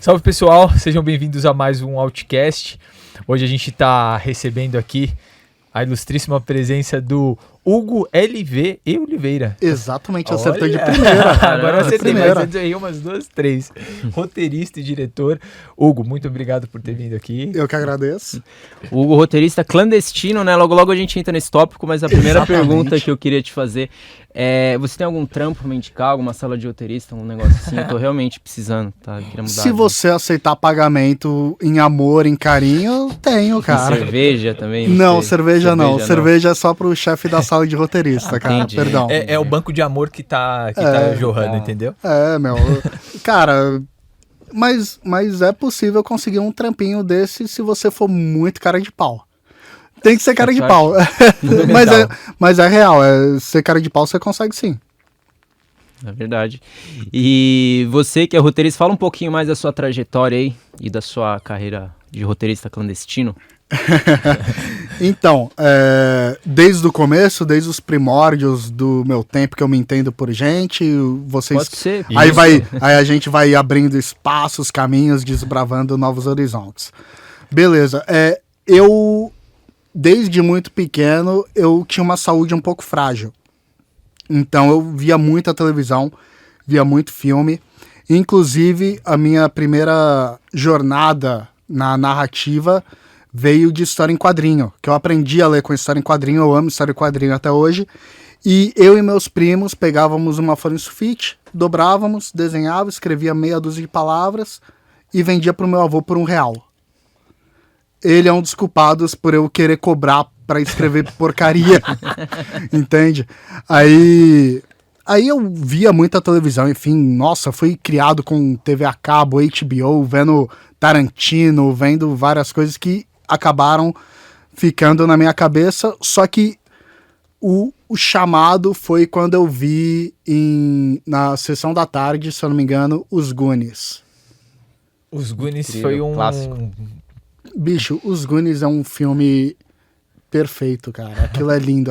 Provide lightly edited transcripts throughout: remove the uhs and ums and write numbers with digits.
Salve pessoal, sejam bem-vindos a mais um Outcast. Hoje a gente está recebendo aqui a ilustríssima presença do Hugo LV e Oliveira. Exatamente, acertou de primeira. Agora eu acertei, mas antes eu errei umas 2, 3. Roteirista e diretor. Hugo, muito obrigado por ter vindo aqui. Eu que agradeço. Hugo, roteirista clandestino, né? Logo a gente entra nesse tópico, mas a primeira pergunta que eu queria te fazer é: você tem algum trampo pra me indicar, alguma sala de roteirista, um negócio assim? Eu tô realmente precisando, tá? Eu queria mudar. Se você aceitar pagamento em amor, em carinho, eu tenho, cara. Cerveja também? Não, cerveja não. Cerveja é só pro chefe da sala de roteirista, cara. Entendi. Perdão. É o banco de amor que tá jorrando, entendeu? Cara, mas é possível conseguir um trampinho desse se você for muito cara de pau. Tem que ser cara de pau. Mas é real, ser cara de pau você consegue sim. É verdade. E você que é roteirista, fala um pouquinho mais da sua trajetória aí e da sua carreira de roteirista clandestino. Então, desde o começo, desde os primórdios do meu tempo que eu me entendo por gente, vocês... Pode ser. Aí a gente vai abrindo espaços, caminhos, desbravando novos horizontes. Beleza, eu, desde muito pequeno, eu tinha uma saúde um pouco frágil. Então eu via muita televisão, via muito filme. Inclusive, a minha primeira jornada na narrativa veio de história em quadrinho, que eu aprendi a ler com história em quadrinho, eu amo história em quadrinho até hoje. E eu e meus primos pegávamos uma folha em sulfite, dobrávamos, desenhava, escrevia meia dúzia de palavras e vendia pro meu avô por R$1. Ele é um dos culpados por eu querer cobrar pra escrever porcaria, entende? Aí eu via muita televisão, enfim, nossa, fui criado com TV a cabo, HBO, vendo Tarantino, vendo várias coisas que acabaram ficando na minha cabeça, só que o chamado foi quando eu vi na sessão da tarde, se eu não me engano, Os Goonies. Os Goonies Incrível, foi um... clássico. Bicho, Os Goonies é um filme perfeito, cara. Aquilo é lindo.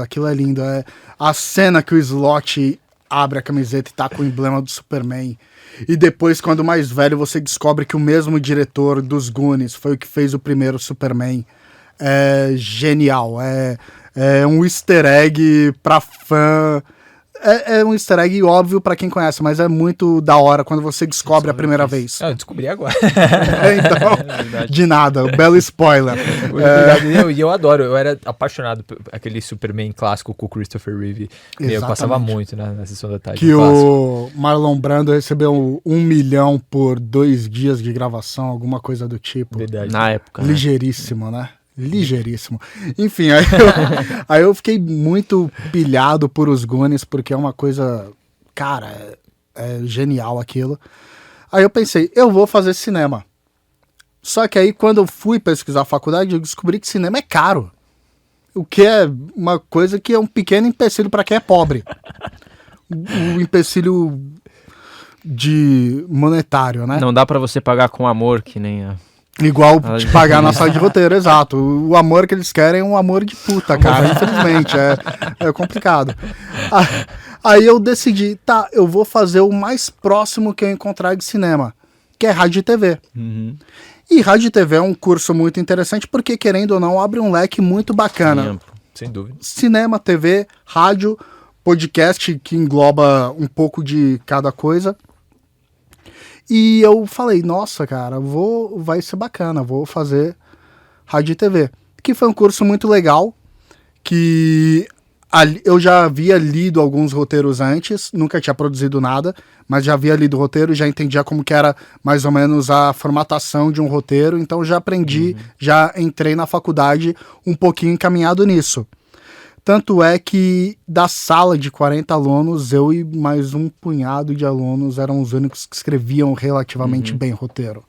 A cena que o Slot abre a camiseta e tá com o emblema do Superman. E depois, quando mais velho, você descobre que o mesmo diretor dos Goonies foi o que fez o primeiro Superman. É genial. É um easter egg pra fã. É um easter egg óbvio pra quem conhece, mas é muito da hora quando você descobre a primeira vez. Eu descobri agora. Então, de nada. Belo spoiler. E eu adoro, eu era apaixonado por aquele Superman clássico com o Christopher Reeve. Eu passava muito na sessão da tarde. Que o Marlon Brando recebeu 1 milhão por 2 dias de gravação, alguma coisa do tipo. Verdade. Na época. Ligeiríssimo, né? Ligeiríssimo. Enfim, aí eu fiquei muito pilhado por Os Goonies, porque é uma coisa... Cara, é genial aquilo. Aí eu pensei, eu vou fazer cinema. Só que aí, quando eu fui pesquisar a faculdade, eu descobri que cinema é caro. O que é uma coisa que é um pequeno empecilho para quem é pobre. O empecilho monetário, né? Não dá pra você pagar com amor, que nem a... Igual te pagar na sala de roteiro, exato. O amor que eles querem é um amor de puta, cara. Infelizmente, é complicado. Aí eu decidi, eu vou fazer o mais próximo que eu encontrar de cinema, que é rádio e TV. Uhum. E rádio e TV é um curso muito interessante porque, querendo ou não, abre um leque muito bacana. Sem dúvida. Cinema, TV, rádio, podcast, que engloba um pouco de cada coisa. E eu falei, nossa, cara, vai ser bacana, vou fazer rádio e TV. Que foi um curso muito legal, que eu já havia lido alguns roteiros antes, nunca tinha produzido nada, mas já havia lido o roteiro, já entendia como que era mais ou menos a formatação de um roteiro, então já aprendi, já entrei na faculdade um pouquinho encaminhado nisso. Tanto é que da sala de 40 alunos, eu e mais um punhado de alunos eram os únicos que escreviam relativamente bem roteiro.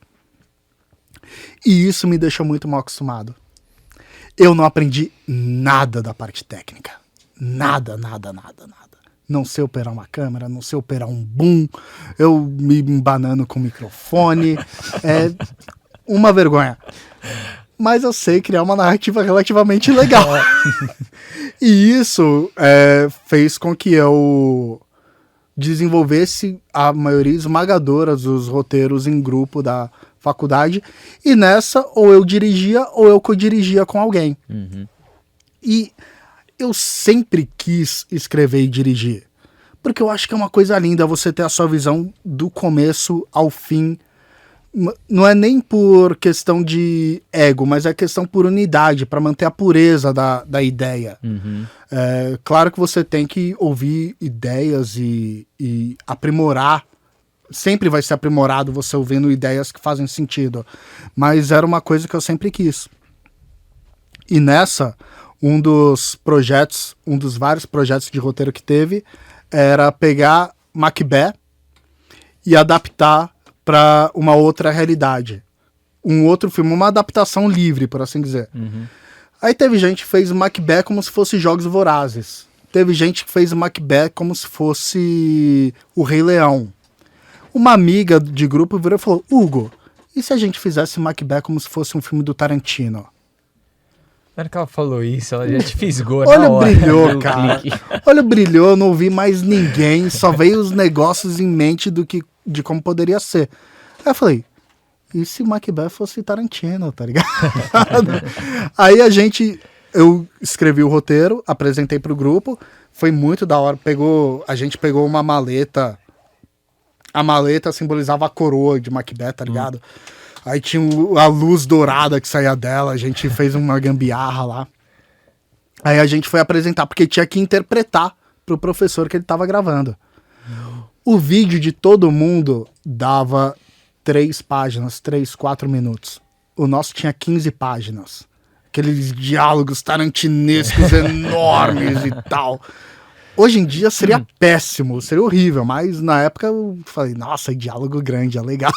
E isso me deixou muito mal acostumado. Eu não aprendi nada da parte técnica. Nada. Não sei operar uma câmera, não sei operar um boom, eu me embanando com o microfone. É uma vergonha. Mas eu sei criar uma narrativa relativamente legal. E isso fez com que eu desenvolvesse a maioria esmagadora dos roteiros em grupo da faculdade, e nessa ou eu dirigia ou eu co-dirigia com alguém. E eu sempre quis escrever e dirigir, porque eu acho que é uma coisa linda você ter a sua visão do começo ao fim. Não é nem por questão de ego, mas é questão por unidade, para manter a pureza da ideia. É, claro que você tem que ouvir ideias e aprimorar. Sempre vai ser aprimorado você ouvindo ideias que fazem sentido. Mas era uma coisa que eu sempre quis. E nessa, um dos vários projetos de roteiro que teve, era pegar Macbeth e adaptar para uma outra realidade. Um outro filme, uma adaptação livre, por assim dizer. Aí teve gente que fez Macbeth como se fosse Jogos Vorazes. Teve gente que fez Macbeth como se fosse O Rei Leão. Uma amiga de grupo virou e falou: Hugo, e se a gente fizesse Macbeth como se fosse um filme do Tarantino? Na hora que ela falou isso, ela já te fisgou Olha, na hora. brilhou, cara. Olha, brilhou, não ouvi mais ninguém, só veio os negócios em mente de como poderia ser. Aí eu falei, e se Macbeth fosse Tarantino, tá ligado? Aí eu escrevi o roteiro, apresentei pro grupo, foi muito da hora, a gente pegou uma maleta, a maleta simbolizava a coroa de Macbeth, tá ligado? Aí tinha a luz dourada que saía dela, a gente fez uma gambiarra lá. Aí a gente foi apresentar, porque tinha que interpretar pro professor que ele tava gravando. O vídeo de todo mundo dava 3 páginas, 3, 4 minutos. O nosso tinha 15 páginas. Aqueles diálogos tarantinescos enormes e tal. Hoje em dia seria péssimo, seria horrível, mas na época eu falei, nossa, diálogo grande, é legal.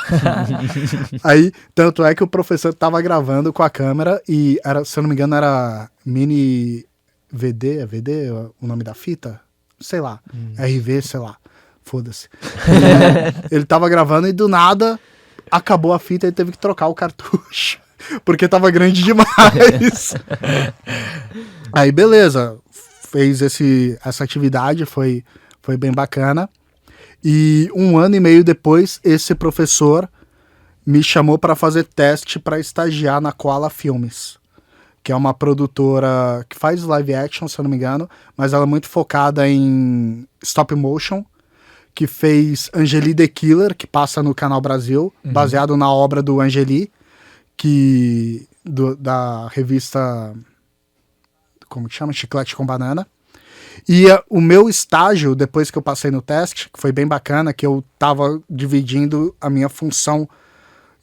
Aí, tanto é que o professor tava gravando com a câmera e, se eu não me engano, era mini VD, é VD o nome da fita? Sei lá, RV, sei lá, foda-se. Ele tava gravando e do nada acabou a fita e teve que trocar o cartucho, porque tava grande demais. Aí, beleza. Fez essa atividade, foi bem bacana. E 1 ano e meio depois, esse professor me chamou para fazer teste para estagiar na Koala Filmes, que é uma produtora que faz live action, se eu não me engano, mas ela é muito focada em stop motion, que fez Angeli the Killer, que passa no Canal Brasil, baseado na obra do Angeli, da revista... como que chama? Chiclete com Banana. E o meu estágio, depois que eu passei no teste, que foi bem bacana, que eu tava dividindo a minha função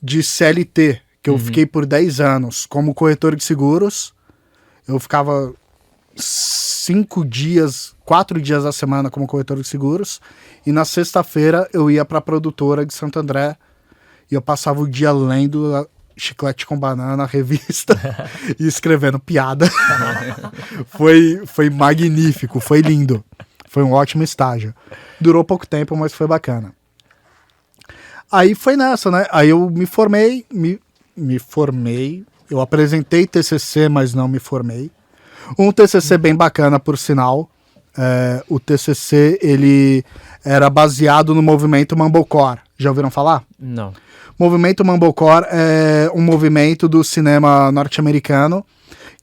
de CLT, que eu fiquei por 10 anos como corretor de seguros. Eu ficava 4 dias a semana como corretor de seguros, e na sexta-feira eu ia pra produtora de Santo André, e eu passava o dia lendo Chiclete com Banana, revista, e escrevendo piada. Foi magnífico, foi lindo. Foi um ótimo estágio. Durou pouco tempo, mas foi bacana. Aí foi nessa, né? Aí eu me formei, eu apresentei TCC, mas não me formei. Um TCC bem bacana, por sinal. O TCC, ele era baseado no movimento Mumblecore. Já ouviram falar? Não. Movimento Mumblecore é um movimento do cinema norte-americano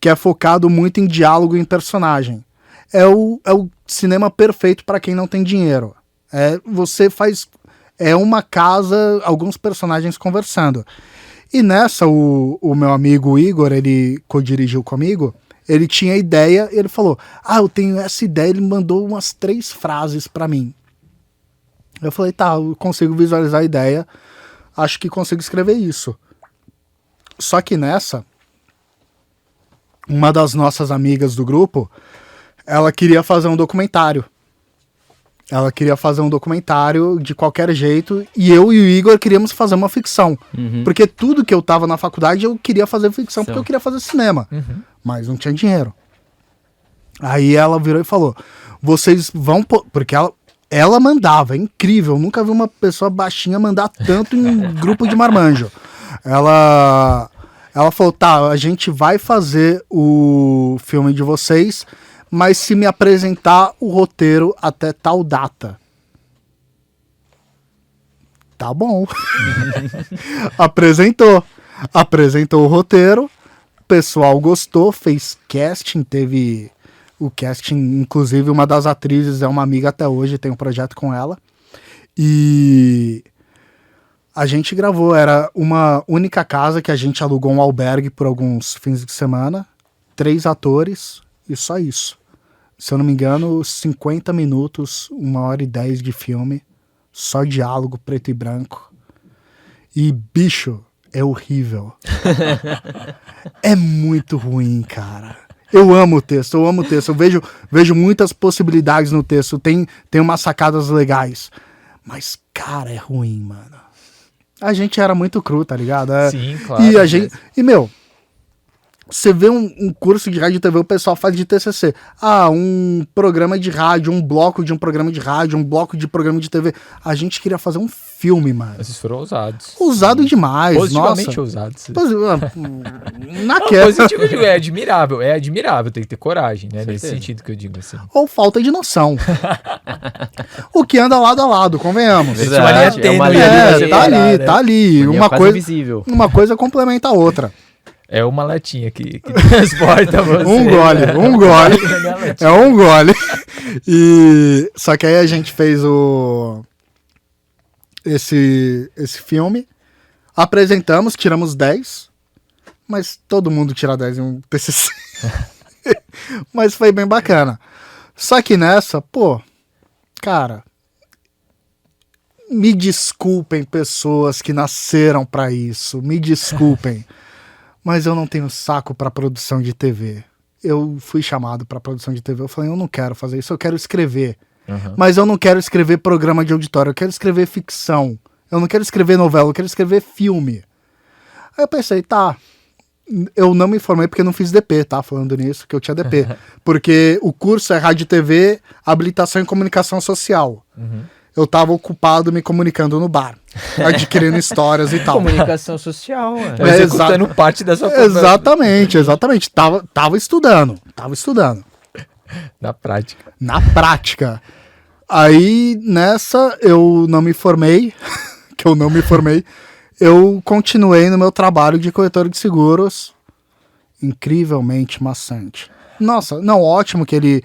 que é focado muito em diálogo e em personagem. É o cinema perfeito para quem não tem dinheiro. É uma casa, alguns personagens conversando. E nessa, o meu amigo Igor, ele co-dirigiu comigo, ele tinha ideia, ele falou, eu tenho essa ideia, ele mandou umas 3 frases para mim. Eu falei, tá, eu consigo visualizar a ideia, acho que consigo escrever isso. Só que nessa, uma das nossas amigas do grupo, ela queria fazer um documentário. Ela queria fazer um documentário de qualquer jeito, e eu e o Igor queríamos fazer uma ficção. Porque tudo que eu tava na faculdade eu queria fazer ficção, porque eu queria fazer cinema. Mas não tinha dinheiro. Aí ela virou e falou, vocês vão... Porque ela mandava, é incrível. Eu nunca vi uma pessoa baixinha mandar tanto em grupo de marmanjo. Ela falou, tá, a gente vai fazer o filme de vocês, mas se me apresentar o roteiro até tal data. tá bom. Apresentou o roteiro, o pessoal gostou, fez casting, teve o casting, inclusive uma das atrizes é uma amiga até hoje, tem um projeto com ela. E a gente gravou, era uma única casa que a gente alugou um albergue por alguns fins de semana, 3 atores e só isso. Se eu não me engano, 50 minutos, 1h10 de filme, só diálogo preto e branco. E, bicho, é horrível. É muito ruim, cara. Eu amo o texto. Eu vejo muitas possibilidades no texto. Tem umas sacadas legais. Mas, cara, é ruim, mano. A gente era muito cru, tá ligado? Sim, claro. E, meu, você vê um curso de rádio e TV, o pessoal faz de TCC. Um programa de rádio, um bloco de um programa de rádio, um bloco de programa de TV. A gente queria fazer um filme, mano. Esses foram ousados. Ousado demais, Positivamente nossa. ousados. Positivo eu digo, é admirável, tem que ter coragem, né? Nesse sentido que eu digo assim. Ou falta de noção. O que anda lado a lado, convenhamos. Verdade, é uma linha linha Tá tênue, ali, né? tá ali. Uma coisa complementa a outra. É uma latinha que transporta você. Um gole. É um gole. E só que aí a gente fez esse filme, apresentamos, tiramos 10, mas todo mundo tira 10 em um TCC. Mas foi bem bacana. Só que nessa, cara, me desculpem pessoas que nasceram pra isso, me desculpem. Mas eu não tenho saco pra produção de TV. Eu fui chamado pra produção de TV. Eu falei, eu não quero fazer isso, eu quero escrever. Uhum. Mas eu não quero escrever programa de auditório, eu quero escrever ficção. Eu não quero escrever novela, eu quero escrever filme. Aí eu pensei, tá. Eu não me formei porque não fiz DP, tá? Falando nisso, que eu tinha DP. Porque o curso é Rádio e TV, Habilitação em Comunicação Social. Uhum. Eu tava ocupado me comunicando no bar, adquirindo histórias e tal. Comunicação social, ué. Executando parte da sua Exatamente. Tava estudando. Na prática. Aí, nessa, eu não me formei. Eu continuei no meu trabalho de corretor de seguros. Incrivelmente maçante. Nossa, não, ótimo que ele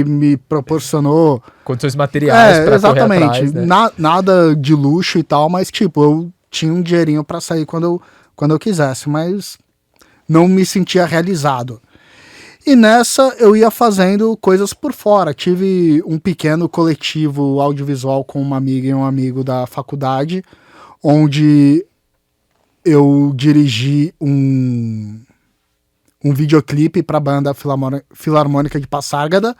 me proporcionou Condições materiais pra exatamente, correr atrás, né? Nada de luxo e tal, mas tipo, eu tinha um dinheirinho pra sair quando eu quisesse, mas não me sentia realizado. E nessa eu ia fazendo coisas por fora. Tive um pequeno coletivo audiovisual com uma amiga e um amigo da faculdade, onde eu dirigi um videoclipe para a banda Filarmônica de Passárgada,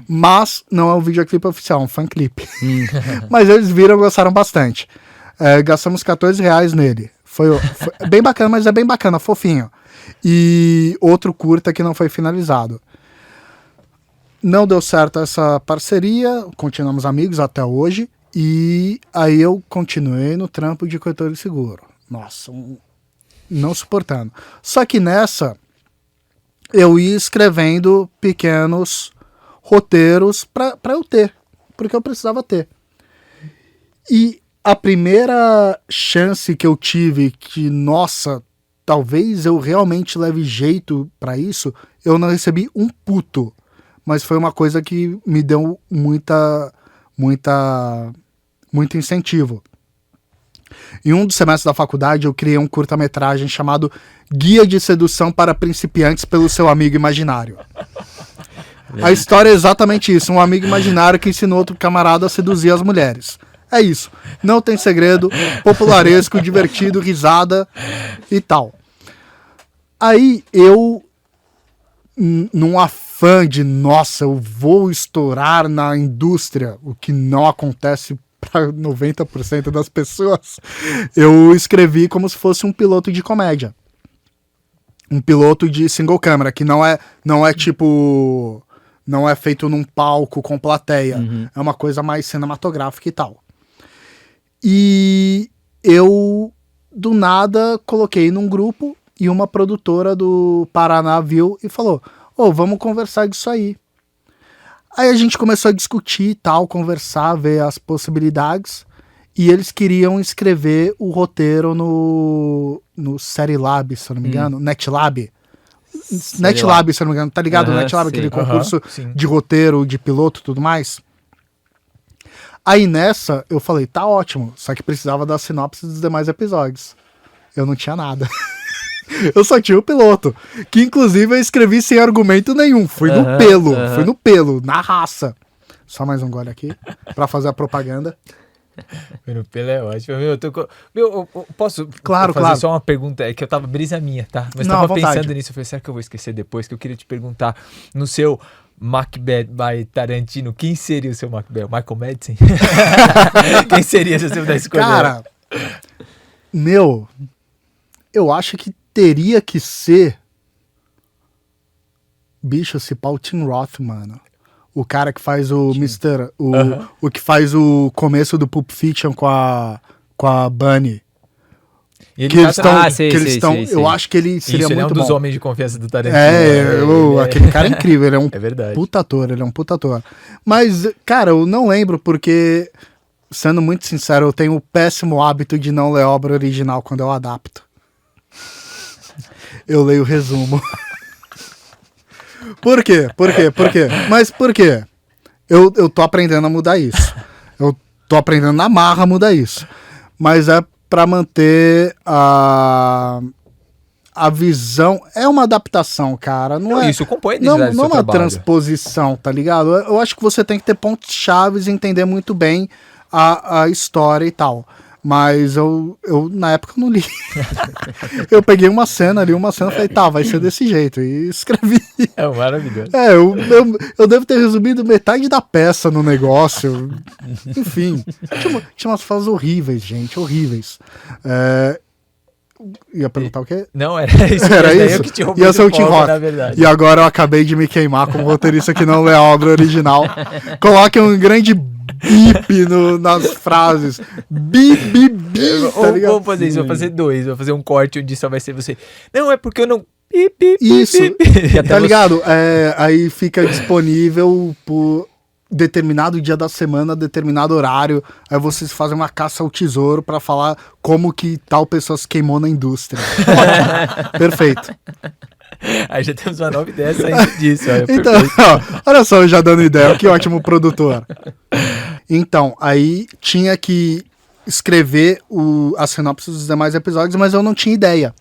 mas não é um videoclipe oficial, é um fanclipe. Mas eles viram e gostaram bastante. Gastamos R$14 nele. Foi bem bacana, mas é bem bacana, fofinho. E outro curta que não foi finalizado. Não deu certo essa parceria, continuamos amigos até hoje, e aí eu continuei no trampo de corretor de seguro. Nossa, não suportando. Só que nessa, eu ia escrevendo pequenos roteiros para eu ter, porque eu precisava ter. E a primeira chance que eu tive que, nossa, talvez eu realmente leve jeito para isso, eu não recebi um puto, mas foi uma coisa que me deu muito incentivo. Em um dos semestres da faculdade, eu criei um curta-metragem chamado Guia de Sedução para Principiantes pelo Seu Amigo Imaginário. A história é exatamente isso, um amigo imaginário que ensinou outro camarada a seduzir as mulheres. É isso, não tem segredo, popularesco, divertido, risada e tal. Aí eu, num afã de, nossa, eu vou estourar na indústria, o que não acontece para 90% das pessoas, eu escrevi como se fosse um piloto de comédia. Um piloto de single camera, que não é tipo, não é feito num palco com plateia. É uma coisa mais cinematográfica e tal. E eu, do nada, coloquei num grupo e uma produtora do Paraná viu e falou, vamos conversar disso aí. Aí a gente começou a discutir e tal, conversar, ver as possibilidades. E eles queriam escrever o roteiro no Serilab, se eu não me engano, Netlab. Netlab, se eu não me engano, tá ligado? Netlab, aquele concurso de roteiro, de piloto e tudo mais. Aí nessa, eu falei, tá ótimo, só que precisava da sinopse dos demais episódios. Eu não tinha nada. Eu só tinha o piloto, que inclusive eu escrevi sem argumento nenhum. Fui no pelo, na raça. Só mais um gole aqui, pra fazer a propaganda. Foi no pelo é ótimo. Eu posso fazer só uma pergunta? É que eu tava brisa minha, tá? Mas não, tava pensando nisso. Eu falei, será que eu vou esquecer depois? Que eu queria te perguntar, no seu Macbeth by Tarantino, quem seria o seu Macbeth? Michael Madsen? Quem seria se você pudesse escolher? Cara, eu acho que teria que ser bicho, esse Paul Tim Roth, mano. O cara que faz o Mr. O que faz o começo do Pulp Fiction com a Bunny. Que eles estão. Eu acho que ele seria muito bom. Ele é um dos homens de confiança do Tarantino. Aquele cara é incrível. Ele é um puta ator. Mas, cara, eu não lembro porque, sendo muito sincero, eu tenho o péssimo hábito de não ler obra original quando eu adapto. Eu leio o resumo. Por quê? Mas por quê? Eu tô aprendendo a mudar isso. Eu tô aprendendo na marra a mudar isso. Mas é pra manter a visão. É uma adaptação, cara. Isso compõe a identidade do seu trabalho. Não é uma transposição, tá ligado? Eu acho que você tem que ter pontos chaves e entender muito bem a história e tal. Mas eu na época não li. Eu peguei uma cena e falei, tá, vai ser desse jeito. E escrevi. É maravilhoso. Eu devo ter resumido metade da peça no negócio. Enfim. Tinha umas falas horríveis, gente. Horríveis. Ia perguntar o quê? Não, era isso. Era isso. Que ia ser o Tim Roth. E agora eu acabei de me queimar como roteirista que não lê a obra original. Coloque um grande bip nas frases. Bip. Vou fazer isso, vou fazer dois. Vou fazer um corte onde só vai ser você. Não, é porque eu não. Isso. Tá ligado? Aí fica disponível por determinado dia da semana, determinado horário. Aí vocês fazem uma caça ao tesouro pra falar como que tal pessoa se queimou na indústria. Perfeito. Aí já temos uma nova ideia saindo disso. Então, olha só, eu já dando ideia, que ótimo produtor. Então, aí tinha que escrever a sinopse dos demais episódios, mas eu não tinha ideia.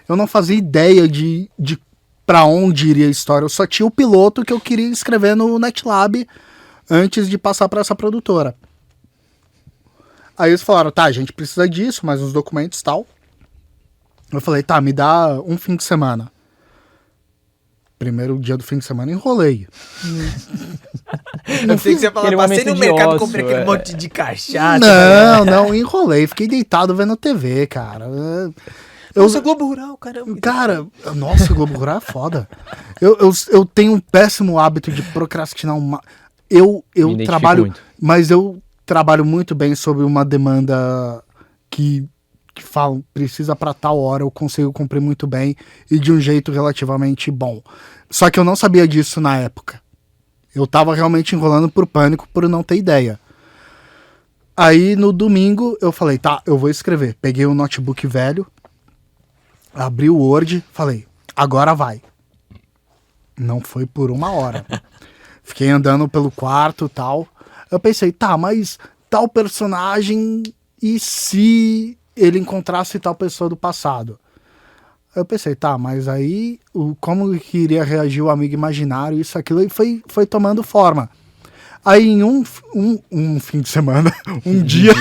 Eu não fazia ideia de pra onde iria a história. Eu só tinha o piloto que eu queria escrever no Netlab antes de passar pra essa produtora. Aí eles falaram, tá, a gente precisa disso, mais uns documentos e tal. Eu falei, tá, me dá um fim de semana. Primeiro dia do fim de semana, enrolei. Eu pensei que você ia falar, passei no mercado, comprei aquele monte de cachaça. Não, enrolei. Fiquei deitado vendo TV, cara. Nossa, Globo Rural, caramba. Cara, nossa, Globo Rural é foda. Eu tenho um péssimo hábito de procrastinar. Eu trabalho, muito. Mas eu trabalho muito bem sobre uma demanda que falam, precisa pra tal hora, eu consigo cumprir muito bem e de um jeito relativamente bom. Só que eu não sabia disso na época. Eu tava realmente enrolando por pânico, por não ter ideia. Aí no domingo eu falei, tá, eu vou escrever. Peguei um notebook velho, abri o Word, falei, agora vai. Não foi por uma hora. Fiquei andando pelo quarto e tal. Eu pensei, tá, mas tal personagem, e se ele encontrasse tal pessoa do passado? Eu pensei, tá, mas aí como que iria reagir o amigo imaginário, isso, aquilo, e foi tomando forma. Aí em um fim de semana, um dia,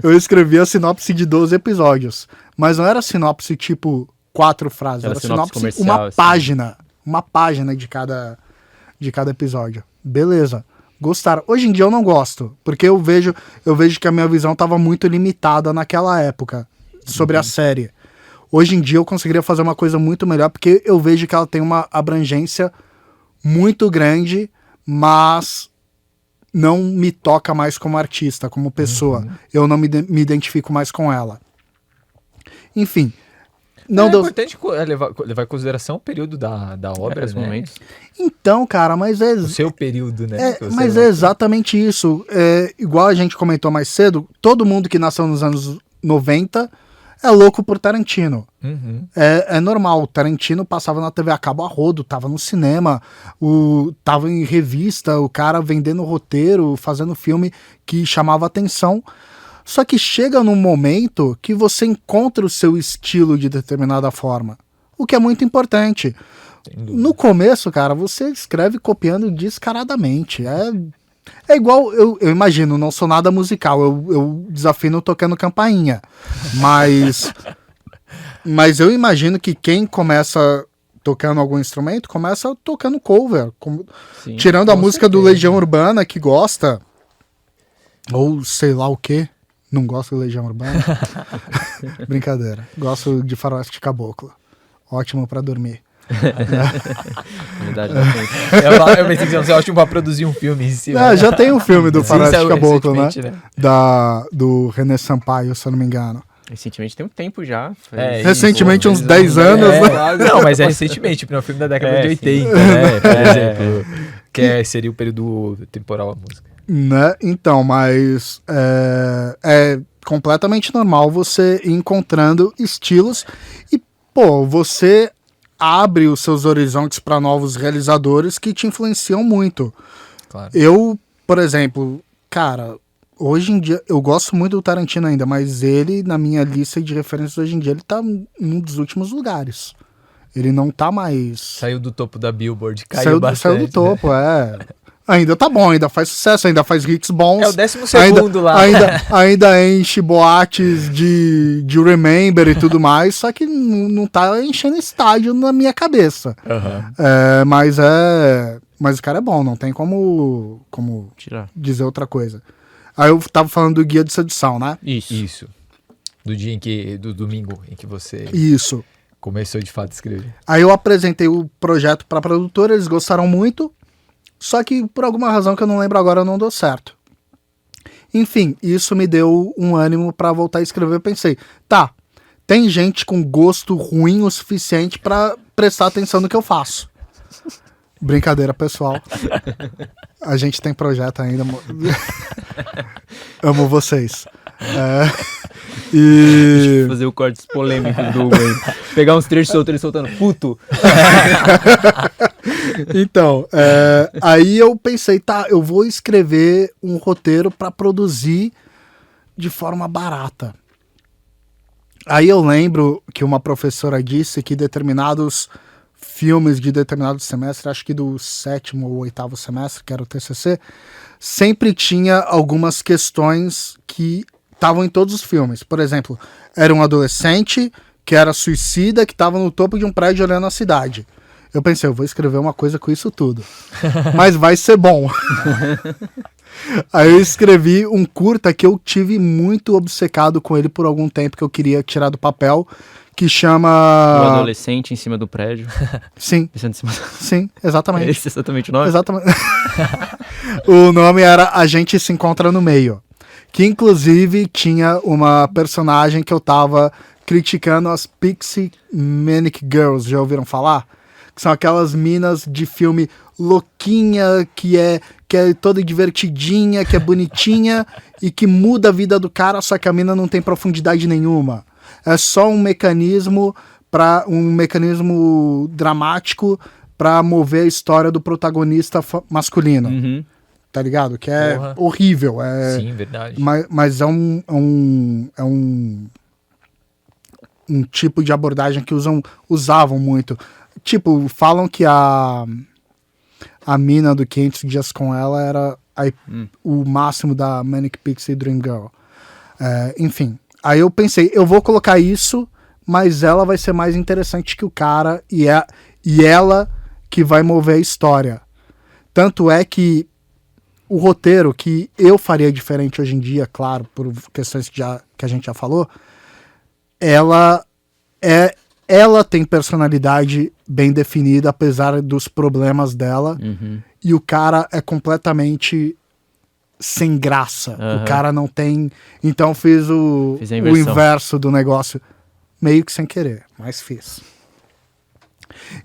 eu escrevi a sinopse de 12 episódios. Mas não era sinopse tipo 4 frases, era sinopse uma página. Uma página de cada episódio. Beleza. Gostaram. Hoje em dia eu não gosto, porque eu vejo que a minha visão estava muito limitada naquela época sobre a série. Hoje em dia eu conseguiria fazer uma coisa muito melhor, porque eu vejo que ela tem uma abrangência muito grande, mas não me toca mais como artista, como pessoa. Eu não me identifico mais com ela. Enfim, Não é deu... importante levar em consideração o período da obra, Os né? momentos. Então, cara, mas O seu período, né? que você mas é exatamente isso. Igual a gente comentou mais cedo, todo mundo que nasceu nos anos 90 é louco por Tarantino. Uhum. É normal, o Tarantino passava na TV a cabo a rodo, tava no cinema, tava em revista, o cara vendendo roteiro, fazendo filme que chamava atenção. Só que chega num momento que você encontra o seu estilo de determinada forma, o que é muito importante. No começo, cara, você escreve copiando descaradamente. É igual, eu imagino, não sou nada musical, eu desafino tocando campainha. Mas eu imagino que quem começa tocando algum instrumento, começa tocando cover. Sim, Tirando a música do certeza. Legião Urbana, que gosta, ou sei lá o que, não gosto do Legião Urbana. Brincadeira. Gosto de Faroeste Caboclo. Ótimo pra dormir. Verdade, bastante. Eu pensei que você é ótimo pra produzir um filme em cima. Já tem um filme do Sim, Faroeste saiu Caboclo, né? recentemente, Do René Sampaio, se eu não me engano. Recentemente tem um tempo já. É, Recentemente, isso, uns 10 anos, né? Não, mas é recentemente, porque é um filme da década de 80, sim. né? Por exemplo. Seria o período temporal da música. Né? Então, mas é completamente normal você ir encontrando estilos e, pô, você abre os seus horizontes para novos realizadores que te influenciam muito. Claro. Eu, por exemplo, cara, hoje em dia, eu gosto muito do Tarantino ainda, mas ele, na minha lista de referências hoje em dia, ele tá num dos últimos lugares. Ele não tá mais... Saiu do topo da Billboard, caiu bastante. Saiu do topo, Ainda tá bom, ainda faz sucesso, ainda faz hits bons. É o 12º lá. Ainda enche boates de Remember e tudo mais, só que não tá enchendo estádio na minha cabeça. Uhum. Mas o cara é bom, não tem como Tirar. dizer outra coisa. Aí eu tava falando do Guia de Sedução, né? Isso. Do domingo em que você Isso. começou de fato a escrever. Aí eu apresentei o projeto pra produtora, eles gostaram muito, só que por alguma razão que eu não lembro agora não deu certo. Enfim, isso me deu um ânimo pra voltar a escrever. Eu pensei, tá, tem gente com gosto ruim o suficiente pra prestar atenção no que eu faço. Brincadeira, pessoal. A gente tem projeto ainda. Amo vocês. Deixa eu fazer o corte polêmico do Hugo aí. Pegar uns trechos soltos ele soltando. Puto! Então, aí eu pensei, tá, eu vou escrever um roteiro pra produzir de forma barata. Aí eu lembro que uma professora disse que determinados filmes de determinado semestre, acho que do 7º ou 8º semestre, que era o TCC, sempre tinha algumas questões que estavam em todos os filmes. Por exemplo, era um adolescente que era suicida, que estava no topo de um prédio olhando a cidade. Eu pensei, eu vou escrever uma coisa com isso tudo. Mas vai ser bom. Aí eu escrevi um curta que eu tive muito obcecado com ele por algum tempo, que eu queria tirar do papel, que chama... O adolescente em cima do prédio. Sim, Descendo em cima do... sim, exatamente. Esse é exatamente o nome? Exatamente. O nome era A Gente Se Encontra no Meio. Que inclusive tinha uma personagem que eu tava criticando, as Pixie Manic Girls, já ouviram falar? Que são aquelas minas de filme louquinha, que é toda divertidinha, que é bonitinha e que muda a vida do cara, só que a mina não tem profundidade nenhuma. É só um mecanismo dramático para mover a história do protagonista masculino. Uhum. Tá ligado? Que é Porra. horrível. Sim, verdade. Mas é um tipo de abordagem que usavam muito. Tipo, falam que a mina do 500 Dias com Ela era o máximo da Manic Pixie Dream Girl. Enfim, aí eu pensei, eu vou colocar isso, mas ela vai ser mais interessante que o cara e ela que vai mover a história. Tanto é que o roteiro, que eu faria diferente hoje em dia, claro, por questões que a gente já falou, ela tem personalidade bem definida, apesar dos problemas dela, e o cara é completamente sem graça. O cara não tem... Então fiz o a inversão. inverso do negócio. meio que sem querer, mas fiz.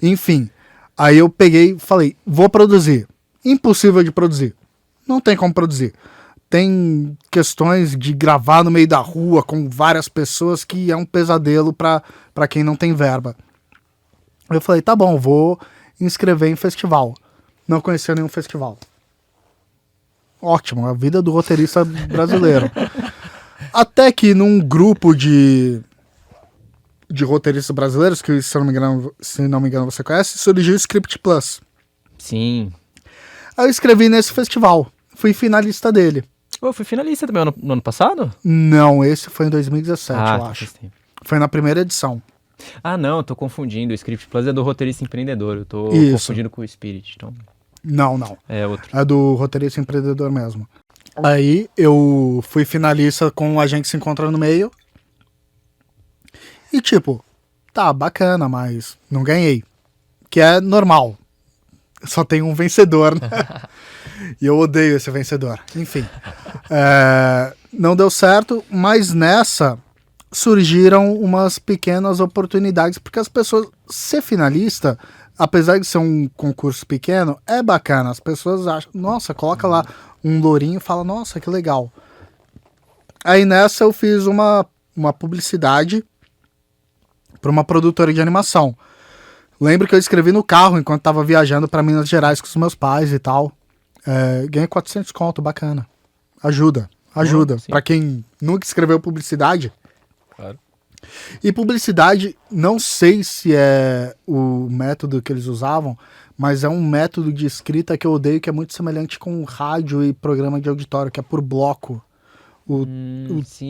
Enfim, aí eu peguei e falei, vou produzir. Impossível de produzir. Não tem como produzir. Tem questões de gravar no meio da rua com várias pessoas que é um pesadelo pra quem não tem verba. Eu falei, tá bom, vou inscrever em festival. Não conhecia nenhum festival. Ótimo, a vida do roteirista brasileiro. Até que num grupo de roteiristas brasileiros, que se não me engano você conhece, surgiu o Script Plus. Sim. Aí eu escrevi nesse festival. Fui finalista dele. Eu fui finalista também no ano passado? Não, esse foi em 2017, eu tá, acho. faz tempo. Foi na primeira edição. Ah, não, eu tô confundindo. O Script Plus é do roteirista empreendedor. Eu tô Isso. confundindo com o Spirit. Então, Não. é outro. É do roteirista empreendedor mesmo. Aí eu fui finalista com A Gente Se Encontra no Meio. E tipo, tá, bacana, mas não ganhei. Que é normal. Só tem um vencedor, né? E eu odeio esse vencedor. Enfim. Não deu certo, mas nessa surgiram umas pequenas oportunidades, porque as pessoas, ser finalista, apesar de ser um concurso pequeno, é bacana. As pessoas acham, nossa, coloca lá um lourinho e fala, nossa, que legal. Aí nessa eu fiz uma publicidade para uma produtora de animação. Lembro que eu escrevi no carro enquanto tava viajando para Minas Gerais com os meus pais e tal. Ganhei 400 conto, bacana. Ajuda. Para quem nunca escreveu publicidade. Claro. E publicidade, não sei se é o método que eles usavam, mas é um método de escrita que eu odeio, que é muito semelhante com rádio e programa de auditório, que é por bloco. O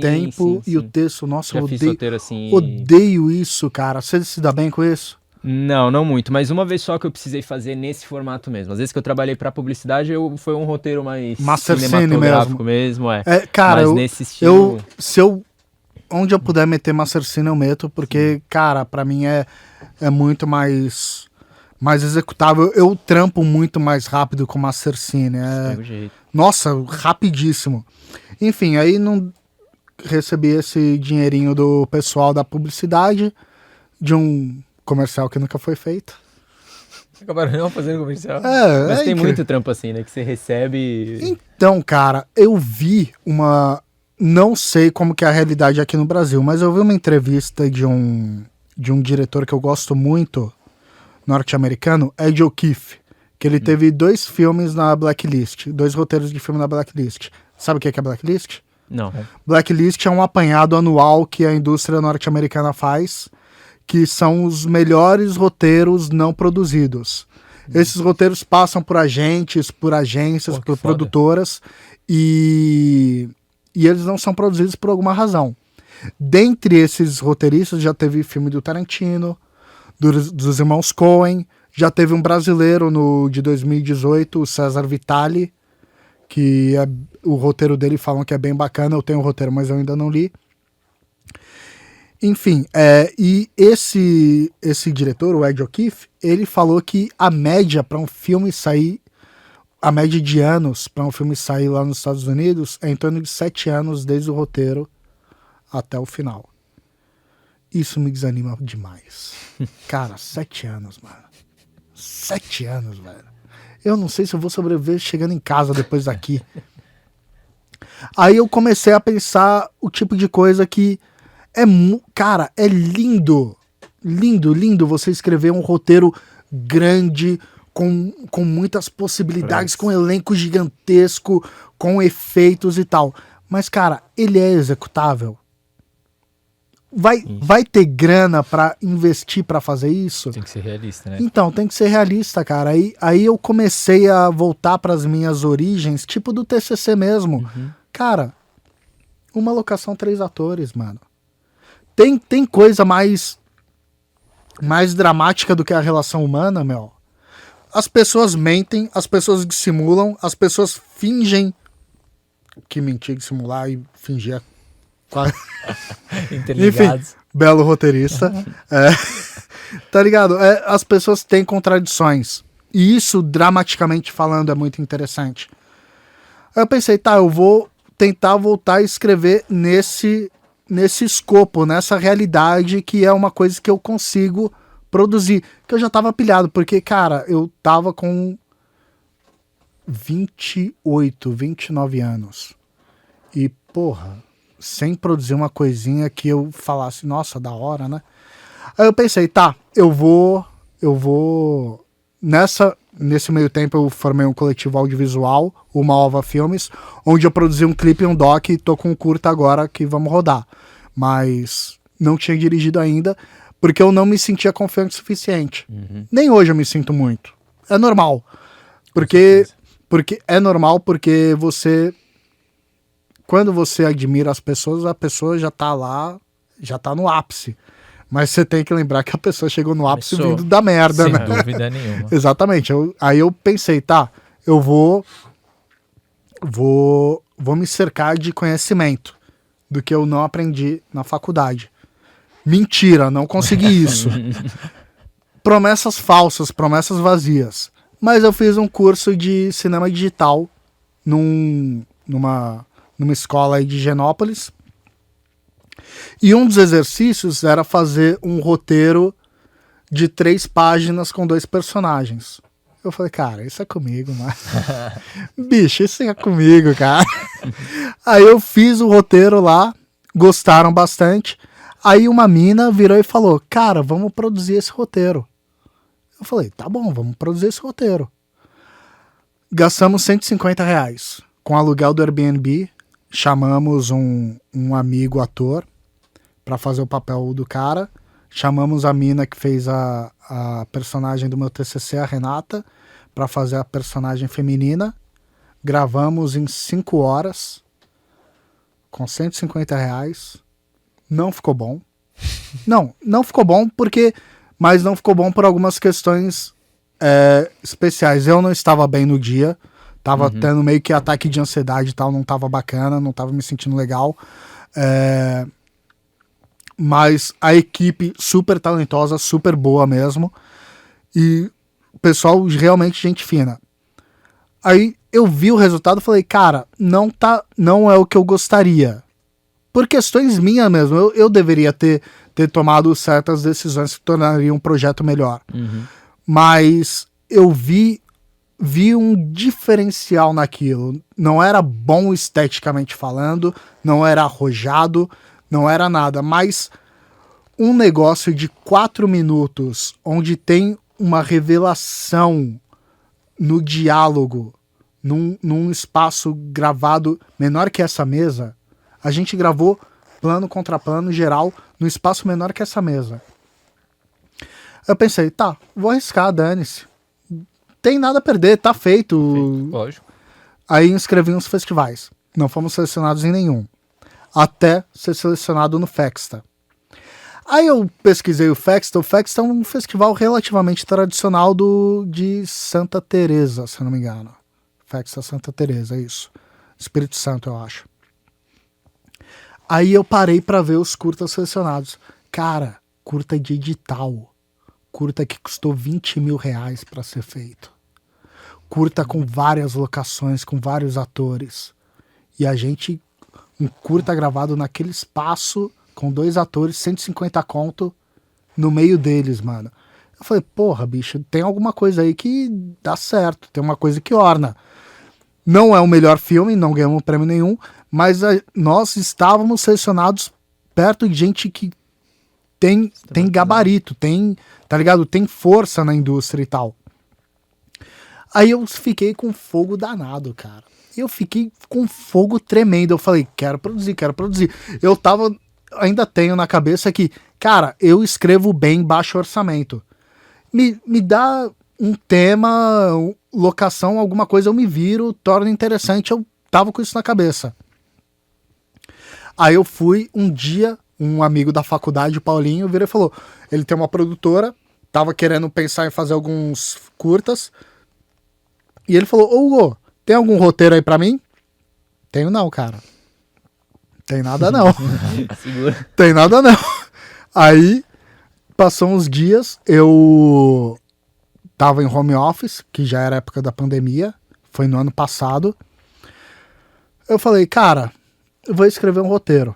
tempo e o texto. Nossa, Já eu fiz odeio, roteiro assim. odeio isso, cara. Você se dá bem com isso? Não muito, mas uma vez só que eu precisei fazer nesse formato mesmo. Às vezes que eu trabalhei pra publicidade, foi um roteiro mais Master Cine cinematográfico mesmo, cara, mas nesse estilo... onde eu puder meter Master Cine eu meto, porque, cara, pra mim é muito mais executável. Eu trampo muito mais rápido com Master Cine. Pega o jeito. Nossa, rapidíssimo. Enfim, aí não recebi esse dinheirinho do pessoal da publicidade, de um comercial que nunca foi feito. Acabaram não fazendo comercial. Mas tem incrível. muito trampo assim, né? Que você recebe... Então, cara, eu vi não sei como que é a realidade aqui no Brasil, mas eu vi uma entrevista de um diretor que eu gosto muito, norte-americano, Ed O'Keefe, que ele teve 2 filmes na Blacklist, 2 roteiros de filme na Blacklist. Sabe o que é Blacklist? Não. Blacklist é um apanhado anual que a indústria norte-americana faz, que são os melhores roteiros não produzidos. Esses roteiros passam por agentes, por agências, por produtoras, e eles não são produzidos por alguma razão. Dentre esses roteiristas já teve filme do Tarantino, dos irmãos Coen, já teve um brasileiro de 2018, o César Vitali, que o roteiro dele falam que é bem bacana. Eu tenho o roteiro, mas eu ainda não li. Enfim, e esse diretor, o Ed O'Keefe, ele falou que a média para um filme sair, a média de anos para um filme sair lá nos Estados Unidos é em torno de 7 anos desde o roteiro até o final. Isso me desanima demais. Cara, 7 anos, mano. 7 anos, velho. Eu não sei se eu vou sobreviver chegando em casa depois daqui. Aí eu comecei a pensar o tipo de coisa que cara, é lindo. Lindo você escrever um roteiro grande, com muitas possibilidades, com um elenco gigantesco, com efeitos e tal. Mas, cara, ele é executável? Vai ter grana pra investir pra fazer isso? Tem que ser realista, né? Então, tem que ser realista, cara. Aí eu comecei a voltar pras minhas origens, tipo do TCC mesmo. Cara, uma locação 3 atores, mano. Tem coisa mais dramática do que a relação humana, meu. As pessoas mentem, as pessoas dissimulam, as pessoas fingem que mentir, dissimular e fingir quase... Interligados. Enfim, belo roteirista. Tá ligado? As pessoas têm contradições. E isso, dramaticamente falando, é muito interessante. Aí eu pensei, tá, eu vou tentar voltar a escrever nesse nesse escopo, nessa realidade que é uma coisa que eu consigo produzir. Que eu já tava pilhado, porque, cara, eu tava com 28, 29 anos. E, porra, sem produzir uma coisinha que eu falasse, nossa, da hora, né? Aí eu pensei, tá, eu vou nesse meio tempo eu formei um coletivo audiovisual, o Malva Filmes, onde eu produzi um clipe e um doc e tô com um curta agora que vamos rodar. Mas não tinha dirigido ainda, porque eu não me sentia confiante o suficiente. Nem hoje eu me sinto muito. É normal. Porque é normal, porque quando você admira as pessoas, a pessoa já tá lá, já tá no ápice. Mas você tem que lembrar que a pessoa chegou no ápice vindo da merda, sem né? Sem dúvida nenhuma. Exatamente. Aí eu pensei, tá, eu vou me cercar de conhecimento do que eu não aprendi na faculdade. Mentira, não consegui isso. Promessas falsas, promessas vazias. Mas eu fiz um curso de cinema digital numa escola aí de Genópolis. E um dos exercícios era fazer um roteiro de 3 páginas com 2 personagens. Eu falei, cara, isso é comigo, mas... Bicho, isso é comigo, cara. Aí eu fiz o roteiro lá, gostaram bastante. Aí uma mina virou e falou, cara, vamos produzir esse roteiro. Eu falei, tá bom, vamos produzir esse roteiro. Gastamos R$150 com aluguel do Airbnb. Chamamos um amigo ator para fazer o papel do cara. Chamamos a mina que fez a personagem do meu TCC, a Renata, para fazer a personagem feminina. Gravamos em 5 horas com R$150. Não ficou bom. Não ficou bom mas não ficou bom por algumas questões especiais. Eu não estava bem no dia. Tava tendo meio que ataque de ansiedade e tal, não tava bacana, não tava me sentindo legal. Mas a equipe super talentosa, super boa mesmo. E o pessoal realmente gente fina. Aí eu vi o resultado e falei, cara, não é o que eu gostaria. Por questões minhas mesmo, eu deveria ter tomado certas decisões que tornariam um projeto melhor. Mas eu vi um diferencial naquilo. Não era bom esteticamente falando, não era arrojado, não era nada, mas um negócio de 4 minutos, onde tem uma revelação no diálogo, num espaço gravado menor que essa mesa. A gente gravou plano contra plano geral num espaço menor que essa mesa. Eu pensei, tá, vou arriscar, dane-se. Tem nada a perder, tá feito. Lógico. Aí inscrevi nos festivais. Não fomos selecionados em nenhum. Até ser selecionado no Fexta. Aí eu pesquisei o Fexta. O Fexta é um festival relativamente tradicional de Santa Teresa, se eu não me engano. Fexta Santa Teresa, é isso. Espírito Santo, eu acho. Aí eu parei pra ver os curtas selecionados. Cara, curta de edital. Curta que custou R$20 mil pra ser feito. Curta com várias locações, com vários atores. E a gente, um curta gravado naquele espaço, com 2 atores, 150 conto no meio deles, mano. Eu falei, porra, bicho, tem alguma coisa aí que dá certo, tem uma coisa que orna. Não é o melhor filme, não ganhamos prêmio nenhum, mas nós estávamos selecionados perto de gente que tem gabarito, tá ligado? Tem força na indústria e tal. Aí eu fiquei com fogo danado, cara. Eu fiquei com fogo tremendo. Eu falei, quero produzir. Ainda tenho na cabeça que, cara, eu escrevo bem baixo orçamento. Me dá um tema, locação, alguma coisa, eu me viro, torno interessante. Eu tava com isso na cabeça. Aí eu fui um dia, um amigo da faculdade, o Paulinho, virou e falou, ele tem uma produtora, tava querendo pensar em fazer alguns curtas, e ele falou, ô Hugo, tem algum roteiro aí pra mim? Tenho não, cara. Tem nada não. Segura. Tem nada não. Aí, passou uns dias, eu tava em home office, que já era época da pandemia, foi no ano passado. Eu falei, cara, eu vou escrever um roteiro.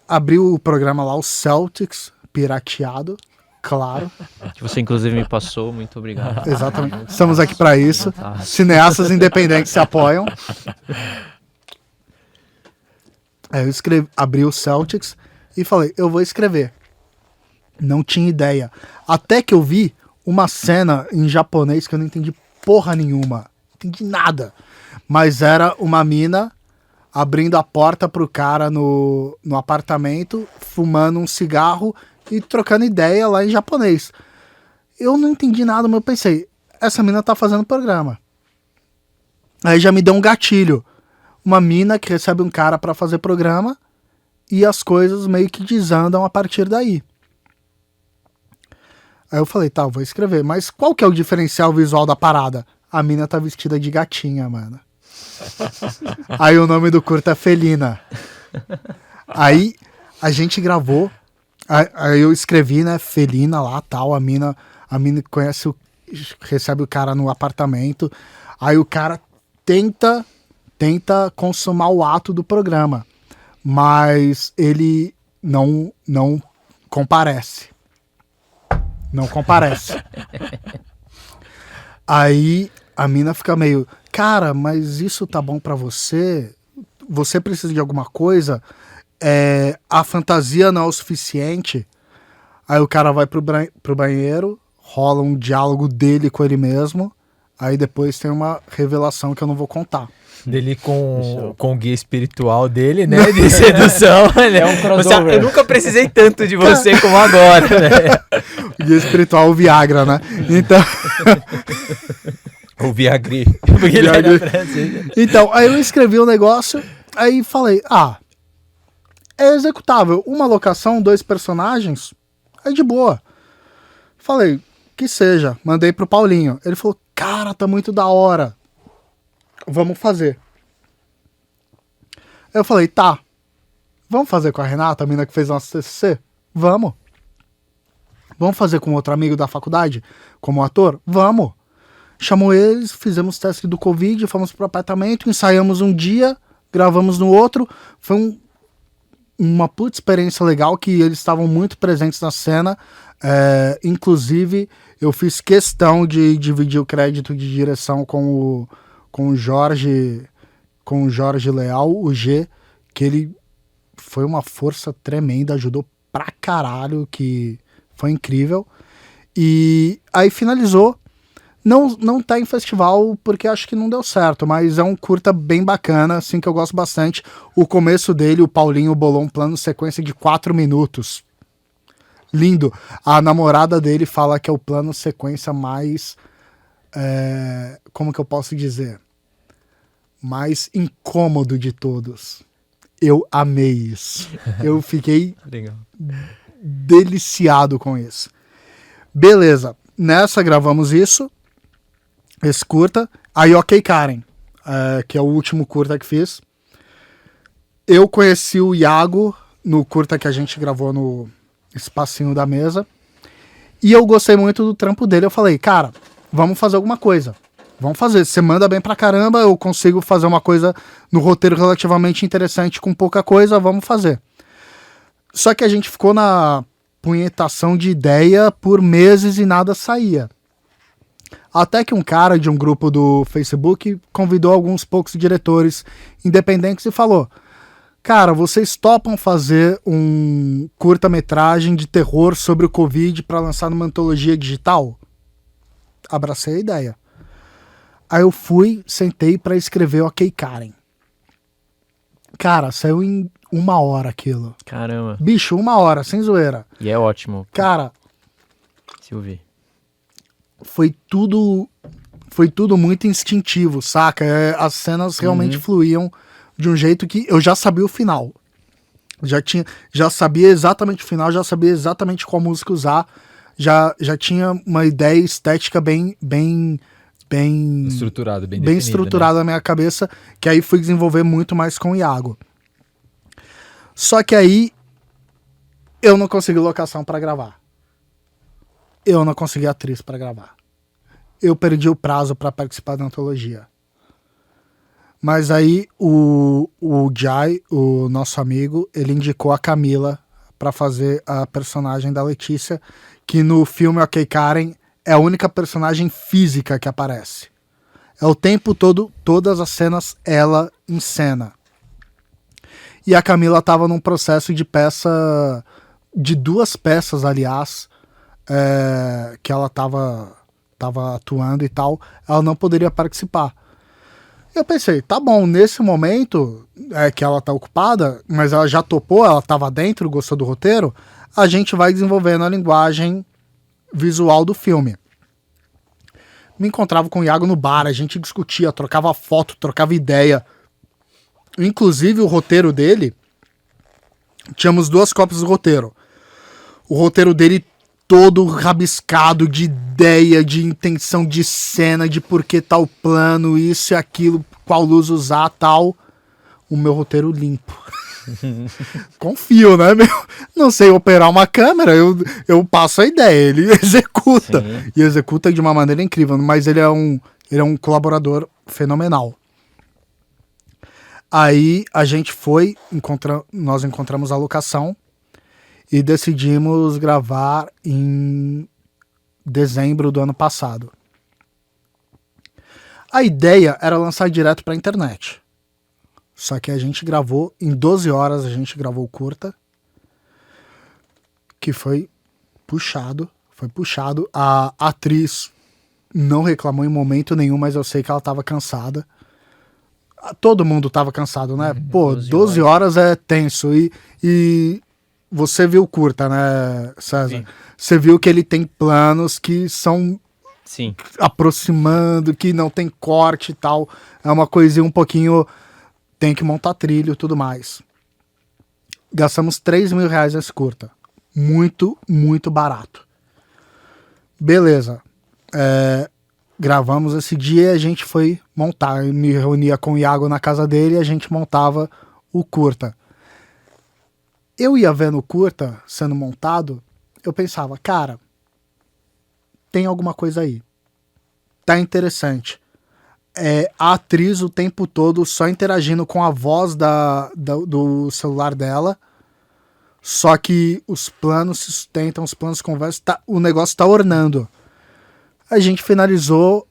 abri o programa lá, o Celtics, pirateado, claro. Que você inclusive me passou, muito obrigado. Exatamente. Estamos aqui para isso. Cineastas independentes se apoiam. Aí eu abri o Celtics e falei, eu vou escrever. Não tinha ideia. Até que eu vi uma cena em japonês que eu não entendi porra nenhuma. Não entendi nada. Mas era uma mina abrindo a porta pro cara no apartamento, fumando um cigarro e trocando ideia lá em japonês. Eu não entendi nada, mas eu pensei, essa mina tá fazendo programa. Aí já me deu um gatilho. Uma mina que recebe um cara pra fazer programa e as coisas meio que desandam a partir daí. Aí eu falei, tá, vou escrever. Mas qual que é o diferencial visual da parada? A mina tá vestida de gatinha, mano. Aí o nome do curta é Felina. Aí a gente gravou. Aí eu escrevi, né, Felina lá, tal. A mina conhece recebe o cara no apartamento. Aí o cara tenta consumar o ato do programa. Mas ele não comparece. Não comparece. Aí a mina fica meio, cara, mas isso tá bom pra você? Você precisa de alguma coisa? A fantasia não é o suficiente? Aí o cara vai pro banheiro, rola um diálogo dele com ele mesmo, aí depois tem uma revelação que eu não vou contar. Dele com o guia espiritual dele, né? De sedução. É um crossover. Eu nunca precisei tanto de você como agora, né? O guia espiritual, o Viagra, né? Então... O Viagri. Porque ele era francês. Então, aí eu escrevi o negócio, aí falei, é executável. Uma locação, 2 personagens, é de boa. Falei, que seja. Mandei pro Paulinho. Ele falou, cara, tá muito da hora. Vamos fazer. Eu falei, tá. Vamos fazer com a Renata, a mina que fez nosso TCC? Vamos. Vamos fazer com outro amigo da faculdade, como ator? Vamos. Chamou eles, fizemos teste do Covid, fomos pro apartamento, ensaiamos um dia, gravamos no outro. Foi uma puta experiência legal, que eles estavam muito presentes na cena. Inclusive, eu fiz questão de dividir o crédito de direção com o Jorge Leal, o G, que ele foi uma força tremenda, ajudou pra caralho, que foi incrível. E aí finalizou. Não tá em festival porque acho que não deu certo, mas é um curta bem bacana, assim, que eu gosto bastante. O começo dele, o Paulinho bolou um plano sequência de 4 minutos. Lindo. A namorada dele fala que é o plano sequência mais... como que eu posso dizer? Mais incômodo de todos. Eu amei isso. Eu fiquei Legal. deliciado com isso. Beleza. Nessa gravamos isso. Esse curta. Aí, Ok Karen, que é o último curta que fiz. Eu conheci o Iago no curta que a gente gravou no espacinho da mesa. E eu gostei muito do trampo dele. Eu falei, cara, vamos fazer alguma coisa. Vamos fazer. Você manda bem pra caramba, eu consigo fazer uma coisa no roteiro relativamente interessante com pouca coisa, vamos fazer. Só que a gente ficou na punhetação de ideia por meses e nada saía. Até que um cara de um grupo do Facebook convidou alguns poucos diretores independentes e falou, cara, vocês topam fazer um curta-metragem de terror sobre o Covid para lançar numa antologia digital? Abracei a ideia. Aí eu fui, sentei para escrever o Ok Karen. Cara, saiu em 1 hora aquilo. Caramba. Bicho, 1 hora, sem zoeira. E é ótimo. Cara, Silvio. foi tudo muito instintivo, saca? As cenas realmente fluíam de um jeito que eu já sabia o final. Já sabia exatamente o final, já sabia exatamente qual música usar, já tinha uma ideia estética bem Estruturado, bem bem definido, estruturada na minha cabeça, que aí fui desenvolver muito mais com o Iago. Só que aí eu não consegui locação pra gravar. Eu não consegui atriz pra gravar. Eu perdi o prazo pra participar da antologia. Mas aí o Jai, o nosso amigo, ele indicou a Camila pra fazer a personagem da Letícia, que no filme Ok Karen é a única personagem física que aparece. É o tempo todo, todas as cenas, ela em cena. E a Camila tava num processo de de 2 peças, aliás, que ela tava atuando e tal, ela não poderia participar. Eu pensei, tá bom, nesse momento que ela tá ocupada, mas ela já topou, ela tava dentro, gostou do roteiro, a gente vai desenvolvendo a linguagem visual do filme. Me encontrava com o Iago no bar, a gente discutia, trocava foto, trocava ideia. Inclusive o roteiro dele, tínhamos 2 cópias do roteiro. O roteiro dele todo rabiscado de ideia, de intenção de cena, de por que tal plano, isso e aquilo, qual luz usar, tal. O meu roteiro limpo. Confio, né, meu? Não sei operar uma câmera, eu passo a ideia, ele executa. Sim. E executa de uma maneira incrível, mas ele é um colaborador fenomenal. Aí a gente foi, nós encontramos a locação e decidimos gravar em dezembro do ano passado. A ideia era lançar direto pra internet. Só que a gente gravou, em 12 horas a gente gravou o curta, que foi puxado. A atriz não reclamou em momento nenhum, mas eu sei que ela tava cansada. Todo mundo tava cansado, né? Pô, 12 horas é tenso. E você viu o curta, né, César? Sim. Você viu que ele tem planos que são Sim. aproximando, que não tem corte e tal. É uma coisinha um pouquinho... Tem que montar trilho e tudo mais. Gastamos R$3.000 nesse curta. Muito, muito barato. Beleza. Gravamos esse dia e a gente foi montar. Eu me reunia com o Iago na casa dele e a gente montava o curta. Eu ia vendo o curta sendo montado, eu pensava, cara, tem alguma coisa aí. Tá interessante. A atriz o tempo todo só interagindo com a voz do celular dela, só que os planos se sustentam, os planos conversam, o negócio tá ornando. A gente finalizou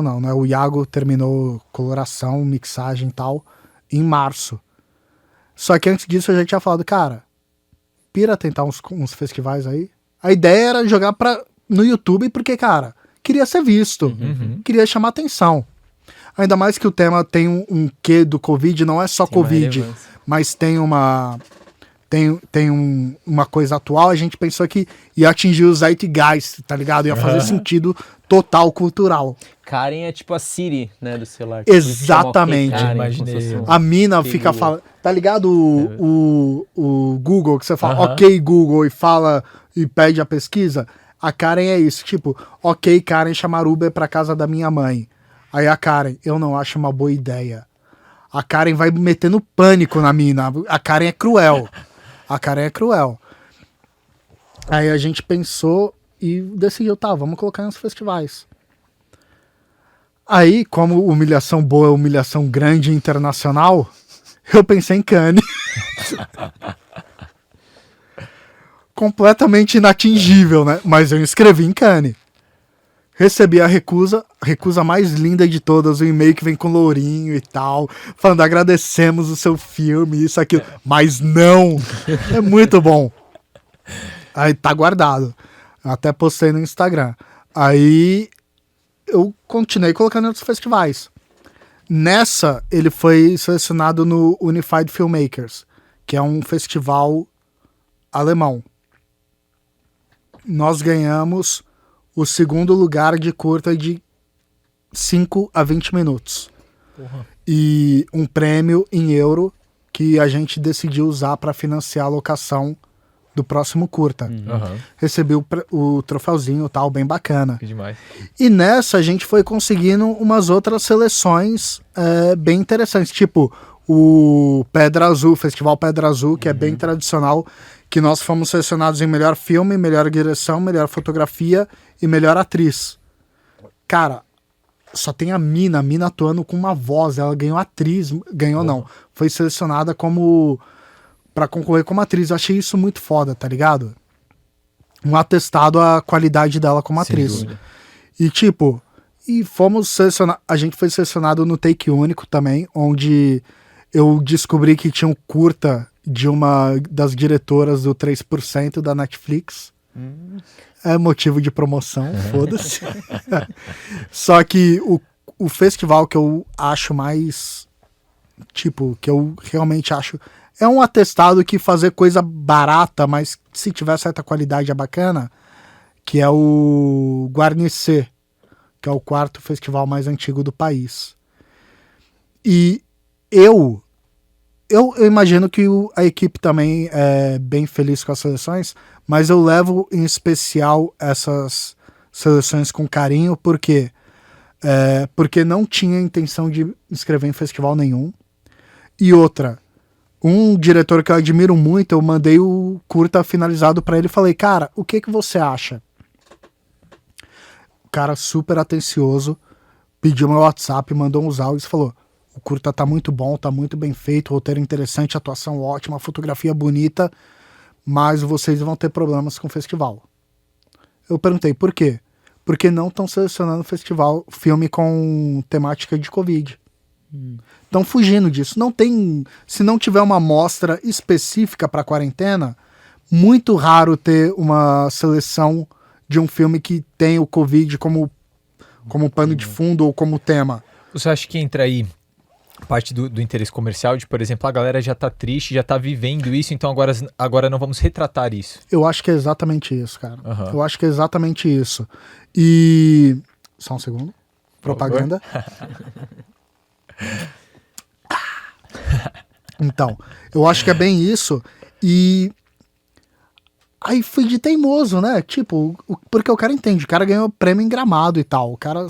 não, né? O Iago terminou coloração, mixagem e tal, em março. Só que antes disso eu já tinha falado, cara, pira tentar uns festivais aí. A ideia era jogar no YouTube porque, cara, queria ser visto, queria chamar atenção. Ainda mais que o tema tem um quê do Covid, não é só Tem uma Covid, relevância. mas tem uma coisa atual. A gente pensou que ia atingir o zeitgeist, tá ligado? Ia fazer sentido total cultural. Karen é tipo a Siri, né, do celular. Exatamente. Tipo, Karen, Imaginei como se fosse eu. A mina Ok, fica Google. falando. Tá ligado o Google, que você fala, Aham. ok, Google, e fala e pede a pesquisa? A Karen é isso, tipo, ok, Karen, chamar Uber pra casa da minha mãe. Aí a Karen, eu não acho uma boa ideia. A Karen vai metendo pânico na mina. A Karen é cruel. Aí a gente pensou e decidiu, tá, vamos colocar nos festivais. Aí, como humilhação boa é humilhação grande e internacional, eu pensei em Cannes. Completamente inatingível, né? Mas eu inscrevi em Cannes. Recebi a recusa mais linda de todas, o e-mail que vem com lourinho e tal, falando agradecemos o seu filme, isso, aquilo. Mas não! É muito bom. Aí tá guardado. Até postei no Instagram. Aí eu continuei colocando em outros festivais. Nessa, ele foi selecionado no Unified Filmmakers, que é um festival alemão. Nós ganhamos o segundo lugar de curta de 5 a 20 minutos. Porra. E um prêmio em euro que a gente decidiu usar para financiar a locação do próximo curta. Aham. Recebi o troféuzinho e tal, bem bacana. Que demais. E nessa a gente foi conseguindo umas outras seleções bem interessantes, tipo o Pedra Azul, Festival Pedra Azul, que é bem tradicional, que nós fomos selecionados em melhor filme, melhor direção, melhor fotografia e melhor atriz. Cara, só tem a mina atuando com uma voz, ela ganhou atriz, ganhou não, foi selecionada pra concorrer como atriz. Eu achei isso muito foda, tá ligado? Um atestado à qualidade dela como Sem atriz. dúvida. E tipo, fomos selecionados, a gente foi selecionado no Take Único também, onde eu descobri que tinha um curta de uma das diretoras do 3% da Netflix. É motivo de promoção, foda-se. Só que o festival que eu acho mais, tipo, que eu realmente acho, é um atestado que fazer coisa barata, mas se tiver certa qualidade é bacana, que é o Guarnicê, que é o 4º festival mais antigo do país. E eu imagino que a equipe também é bem feliz com as seleções, mas eu levo em especial essas seleções com carinho, porque não tinha intenção de inscrever em festival nenhum. E outra, um diretor que eu admiro muito, eu mandei o curta finalizado pra ele e falei, cara, o que você acha? O cara super atencioso, pediu meu WhatsApp, mandou uns áudios e falou, o curta tá muito bom, tá muito bem feito, roteiro interessante, atuação ótima, fotografia bonita, mas vocês vão ter problemas com o festival. Eu perguntei, por quê? Porque não estão selecionando filme com temática de Covid. Estão fugindo disso. Não tem, se não tiver uma mostra específica para quarentena, muito raro ter uma seleção de um filme que tem o Covid como pano de fundo ou como tema. Você acha que entra aí parte do interesse comercial de, por exemplo, a galera já tá triste, já tá vivendo isso, então agora não vamos retratar isso? Eu acho que é exatamente isso, cara. Uhum. Eu acho que é exatamente isso. E... Só um segundo. Propaganda. Então, eu acho que é bem isso. E... Aí fui de teimoso, né? Tipo, porque o cara entende. O cara ganhou prêmio em Gramado e tal. O cara...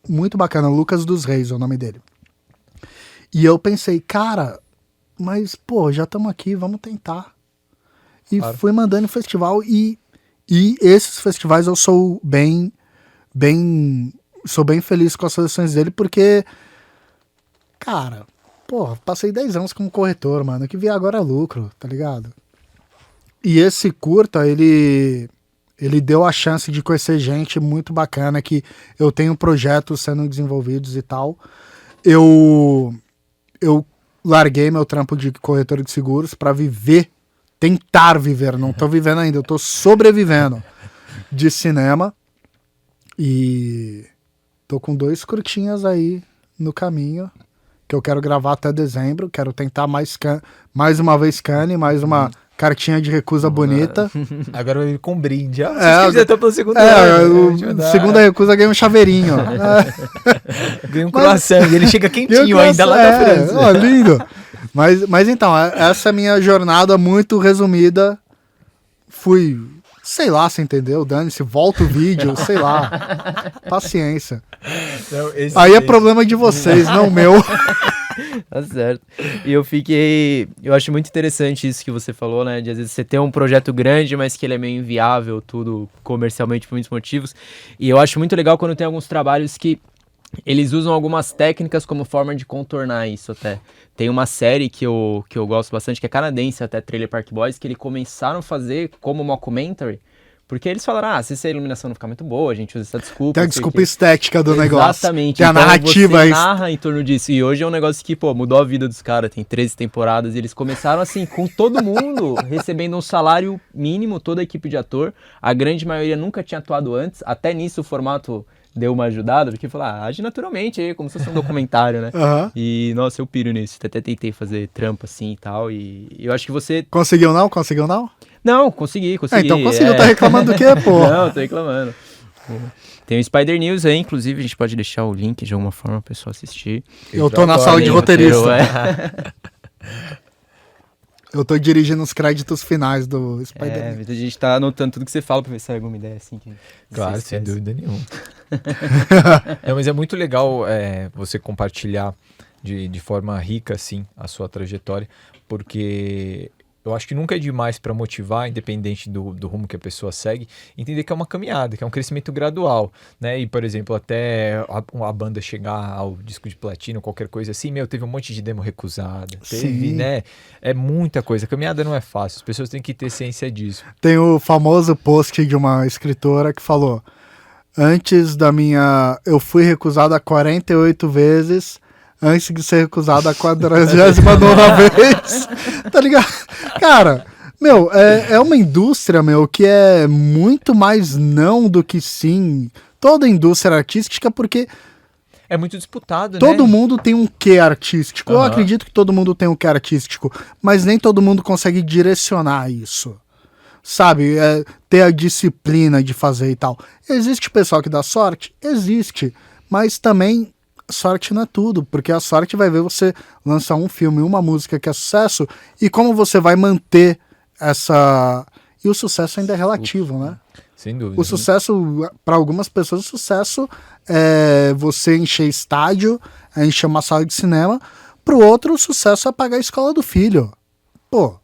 Muito bacana. Lucas dos Reis é o nome dele. E eu pensei, cara, mas, pô, já estamos aqui, vamos tentar. E claro. Fui mandando em festival e esses festivais eu sou bem feliz com as seleções dele, porque, cara, pô, passei 10 anos como corretor, mano, o que vier agora é lucro, tá ligado? E esse curta, ele deu a chance de conhecer gente muito bacana, que eu tenho projetos sendo desenvolvidos e tal. Eu larguei meu trampo de corretor de seguros pra tentar viver, não tô vivendo ainda, eu tô sobrevivendo de cinema e tô com 2 curtinhas aí no caminho, que eu quero gravar até dezembro, quero tentar mais uma vez Cannes, mais uma cartinha de recusa bonita. Agora vai vir com brinde. Se quiser, pelo segundo ano. Segunda recusa ganha um chaveirinho. Ganha um croissant. E ele chega quentinho ainda lá da França. Ó, lindo. Mas então, essa é a minha jornada muito resumida. Fui, sei lá, você entendeu? Dane-se, volta o vídeo, sei lá. Paciência. Não, aí é problema de vocês, não meu. Tá certo. E eu acho muito interessante isso que você falou, né? De às vezes você ter um projeto grande, mas que ele é meio inviável, tudo comercialmente por muitos motivos. E eu acho muito legal quando tem alguns trabalhos que eles usam algumas técnicas como forma de contornar isso até. Tem uma série que eu gosto bastante, que é canadense até, Trailer Park Boys, que eles começaram a fazer como mockumentary. Porque eles falaram, se a iluminação não ficar muito boa, a gente usa essa desculpa. Tem a desculpa estética do negócio. Exatamente. Tem a narrativa. Você narra em torno disso. E hoje é um negócio que, mudou a vida dos caras. Tem 13 temporadas e eles começaram assim, com todo mundo recebendo um salário mínimo, toda a equipe de ator. A grande maioria nunca tinha atuado antes. Até nisso o formato deu uma ajudada, porque falou, age naturalmente, como se fosse um documentário, né? Uhum. E, nossa, eu piro nisso. Até tentei fazer trampa assim e tal. E eu acho que você... Conseguiu não? Não, consegui. Então conseguiu, tá reclamando do quê, pô? Não, tô reclamando. Tem o Spider News aí, inclusive, a gente pode deixar o link de alguma forma pra pessoa assistir. Eu tô na sala de roteirista. Eu tô dirigindo os créditos finais do Spider News. A gente tá anotando tudo que você fala pra ver se sai alguma ideia assim. Claro, sem dúvida nenhuma. Não, mas é muito legal você compartilhar de forma rica, assim, a sua trajetória, porque eu acho que nunca é demais para motivar, independente do rumo que a pessoa segue, entender que é uma caminhada, que é um crescimento gradual, né? E, por exemplo, até a banda chegar ao disco de platino, qualquer coisa assim, teve um monte de demo recusada, teve, Sim. né? É muita coisa, a caminhada não é fácil, as pessoas têm que ter ciência disso. Tem o famoso post de uma escritora que falou: antes da minha... Eu fui recusada 48 vezes antes de ser recusada a 49ª vez. Tá ligado? Cara, é uma indústria, que é muito mais não do que sim. Toda indústria artística, porque é muito disputado, né? todo mundo tem um quê artístico. Eu acredito que todo mundo tem um quê artístico, mas nem todo mundo consegue direcionar isso. Sabe? Ter a disciplina de fazer e tal. Existe pessoal que dá sorte? Existe. Mas também sorte não é tudo, porque a sorte vai ver você lançar um filme, uma música que é sucesso, e como você vai manter essa... E o sucesso ainda é relativo, né? Sem dúvida. O sucesso, para algumas pessoas, o sucesso é você encher estádio, é encher uma sala de cinema. Para o outro, o sucesso é pagar a escola do filho. Pô.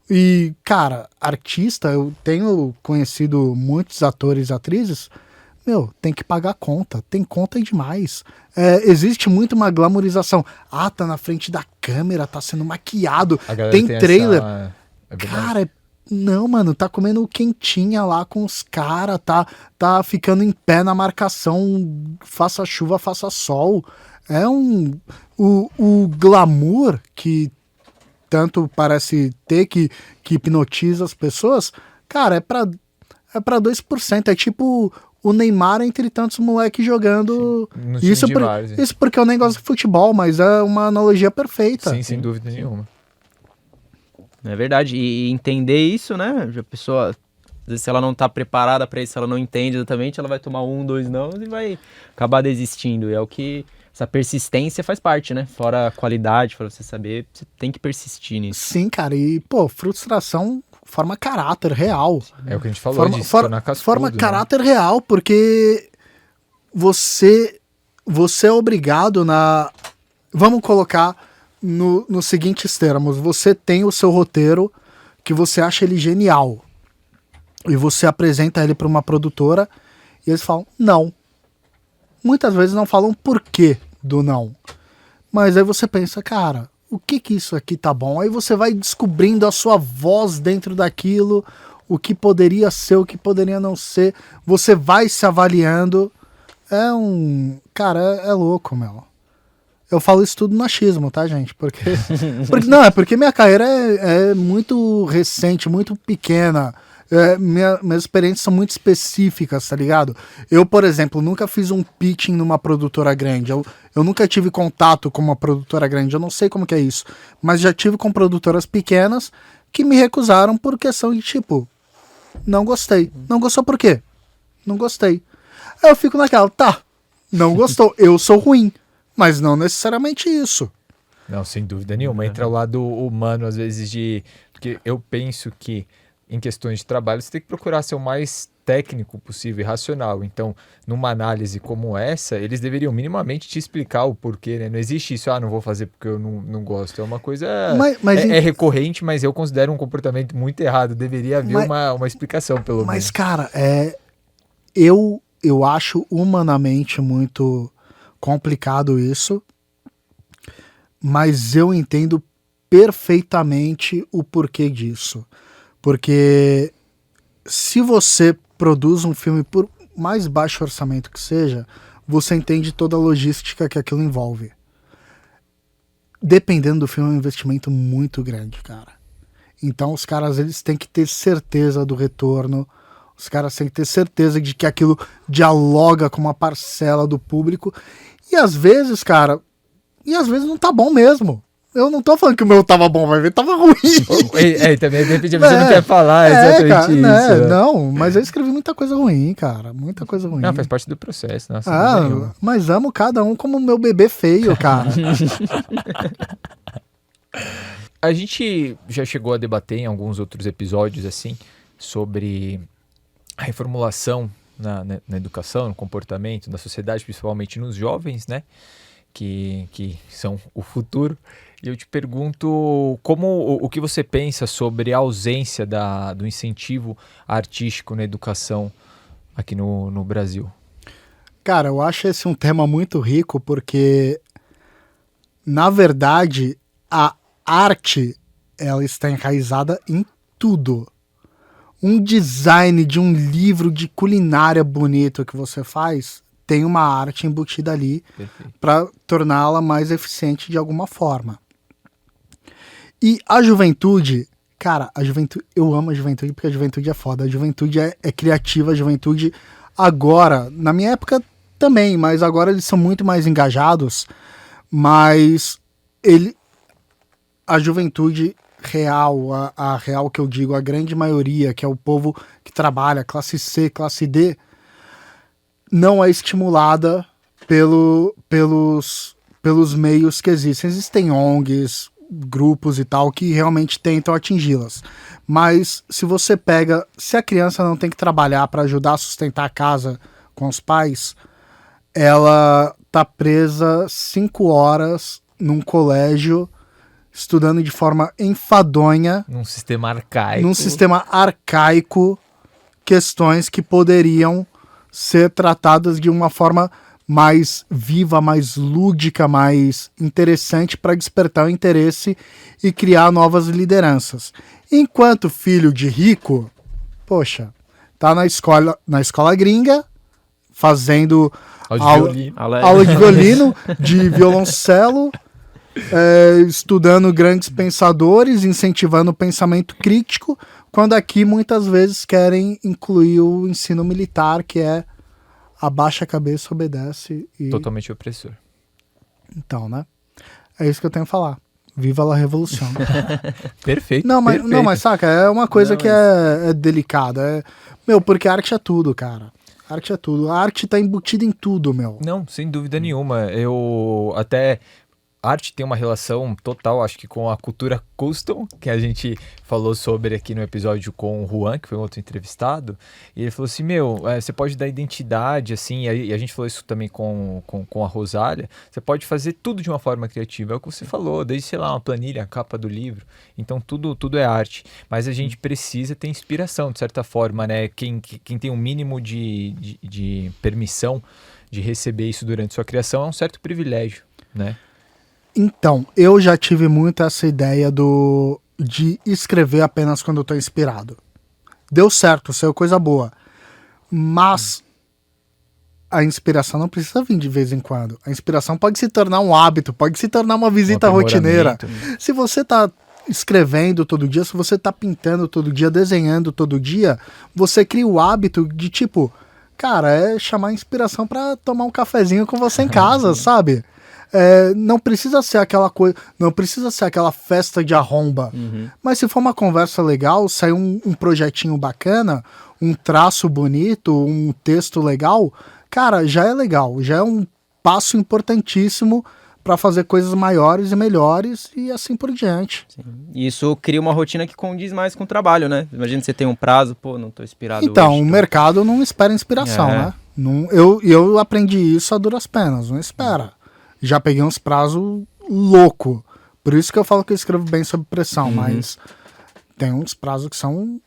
E, cara, artista, eu tenho conhecido muitos atores e atrizes, tem que pagar conta. Tem conta demais. Existe muito uma glamorização. Tá na frente da câmera, tá sendo maquiado. Tem trailer. Cara, não, mano, tá comendo quentinha lá com os caras, tá ficando em pé na marcação, faça chuva, faça sol. O glamour que tanto parece ter que hipnotiza as pessoas, cara, é pra 2%. É tipo o Neymar entre tantos moleques jogando. Isso porque eu nem gosto de futebol, mas é uma analogia perfeita. Sim, sem dúvida nenhuma. É verdade, e entender isso, né? A pessoa, às vezes, se ela não tá preparada para isso, ela não entende exatamente, ela vai tomar 1, 2 não e vai acabar desistindo. E é o que essa persistência faz parte, né? Fora a qualidade, fora você saber, você tem que persistir nisso. Sim, cara, e, frustração forma caráter real. É o que a gente falou, forma caráter real, porque você é obrigado na... Vamos colocar nos seguintes termos: você tem o seu roteiro que você acha ele genial e você apresenta ele para uma produtora e eles falam não. Muitas vezes não falam porquê do não, mas aí você pensa, cara, o que isso aqui tá bom? Aí você vai descobrindo a sua voz dentro daquilo, o que poderia ser, o que poderia não ser, você vai se avaliando. Cara, é louco, Eu falo isso tudo no achismo, tá, gente? Porque minha carreira é muito recente, muito pequena. Minhas experiências são muito específicas, tá ligado? Eu, por exemplo, nunca fiz um pitching numa produtora grande. Eu nunca tive contato com uma produtora grande. Eu não sei como que é isso. Mas já tive com produtoras pequenas que me recusaram por questão de tipo, não gostei. Não gostou por quê? Não gostei. Aí eu fico naquela, não gostou. Eu sou ruim. Mas não necessariamente isso. Não, sem dúvida nenhuma. Entra o lado humano, às vezes, porque eu penso que em questões de trabalho você tem que procurar ser o mais técnico possível e racional. Então, numa análise como essa, eles deveriam minimamente te explicar o porquê, né? Não existe isso, não vou fazer porque eu não gosto. É uma coisa... é recorrente, mas eu considero um comportamento muito errado. Deveria haver uma explicação, pelo menos. Mas, cara, eu acho humanamente muito complicado isso, mas eu entendo perfeitamente o porquê disso. Porque se você produz um filme por mais baixo orçamento que seja, você entende toda a logística que aquilo envolve. Dependendo do filme, é um investimento muito grande, cara. Então os caras, eles têm que ter certeza do retorno, os caras têm que ter certeza de que aquilo dialoga com uma parcela do público. E às vezes, cara, não tá bom mesmo. Eu não tô falando que o meu tava bom, vai ver, tava ruim. Também de repente você não quer falar exatamente cara, isso. Né? Não, mas eu escrevi muita coisa ruim, cara. Muita coisa ruim. Não, faz parte do processo, nossa. Mas amo cada um como meu bebê feio, cara. A gente já chegou a debater em alguns outros episódios, assim, sobre a reformulação na educação, no comportamento, na sociedade, principalmente nos jovens, né? que são o futuro. E eu te pergunto o que você pensa sobre a ausência do incentivo artístico na educação aqui no Brasil. Cara, eu acho esse um tema muito rico porque, na verdade, a arte ela está enraizada em tudo. Um design de um livro de culinária bonito que você faz tem uma arte embutida ali para torná-la mais eficiente de alguma forma. E a juventude, cara, eu amo a juventude porque a juventude é foda. A juventude é criativa, a juventude agora, na minha época também, mas agora eles são muito mais engajados. Mas a juventude real, a real que eu digo, a grande maioria, que é o povo que trabalha, classe C, classe D, não é estimulada pelos meios que existem. Existem ONGs, grupos e tal, que realmente tentam atingi-las. Mas se a criança não tem que trabalhar para ajudar a sustentar a casa com os pais, ela tá presa 5 horas num colégio, estudando de forma enfadonha. Num sistema arcaico, questões que poderiam ser tratadas de uma forma mais viva, mais lúdica, mais interessante para despertar o interesse e criar novas lideranças. Enquanto filho de rico, poxa, tá na escola gringa, fazendo aula de violino, de violoncelo, estudando grandes pensadores, incentivando o pensamento crítico, quando aqui muitas vezes querem incluir o ensino militar, que é abaixa a cabeça, obedece. Totalmente opressor. Então, né? É isso que eu tenho a falar. Viva a revolução. Perfeito. Não, mas saca, é uma coisa que é delicada. Porque arte é tudo, cara. Arte é tudo. A arte tá embutida em tudo, meu. Não, sem dúvida nenhuma. A arte tem uma relação total, acho que com a cultura custom, que a gente falou sobre aqui no episódio com o Juan, que foi um outro entrevistado, e ele falou assim, você pode dar identidade, assim, e a gente falou isso também com a Rosália, você pode fazer tudo de uma forma criativa, é o que você falou, desde, sei lá, uma planilha, a capa do livro, então tudo é arte, mas a gente precisa ter inspiração, de certa forma, né, quem tem um mínimo de permissão de receber isso durante sua criação é um certo privilégio, né? Então, eu já tive muito essa ideia de escrever apenas quando eu tô inspirado. Deu certo, saiu coisa boa. Mas a inspiração não precisa vir de vez em quando. A inspiração pode se tornar um hábito, pode se tornar uma visita rotineira. Se você tá escrevendo todo dia, se você tá pintando todo dia, desenhando todo dia, você cria o hábito de tipo, cara, é chamar a inspiração pra tomar um cafezinho com você em casa, sabe? Não precisa ser aquela coisa, não precisa ser aquela festa de arromba, mas se for uma conversa legal, sair um projetinho bacana, um traço bonito, um texto legal, cara, já é legal, já é um passo importantíssimo para fazer coisas maiores e melhores e assim por diante. Sim. E isso cria uma rotina que condiz mais com o trabalho, né? Imagina você tem um prazo, não tô inspirado então, hoje. O mercado não espera inspiração, né? Eu aprendi isso a duras penas, não espera. Já peguei uns prazos louco. Por isso que eu falo que eu escrevo bem sob pressão, mas tem uns prazos que são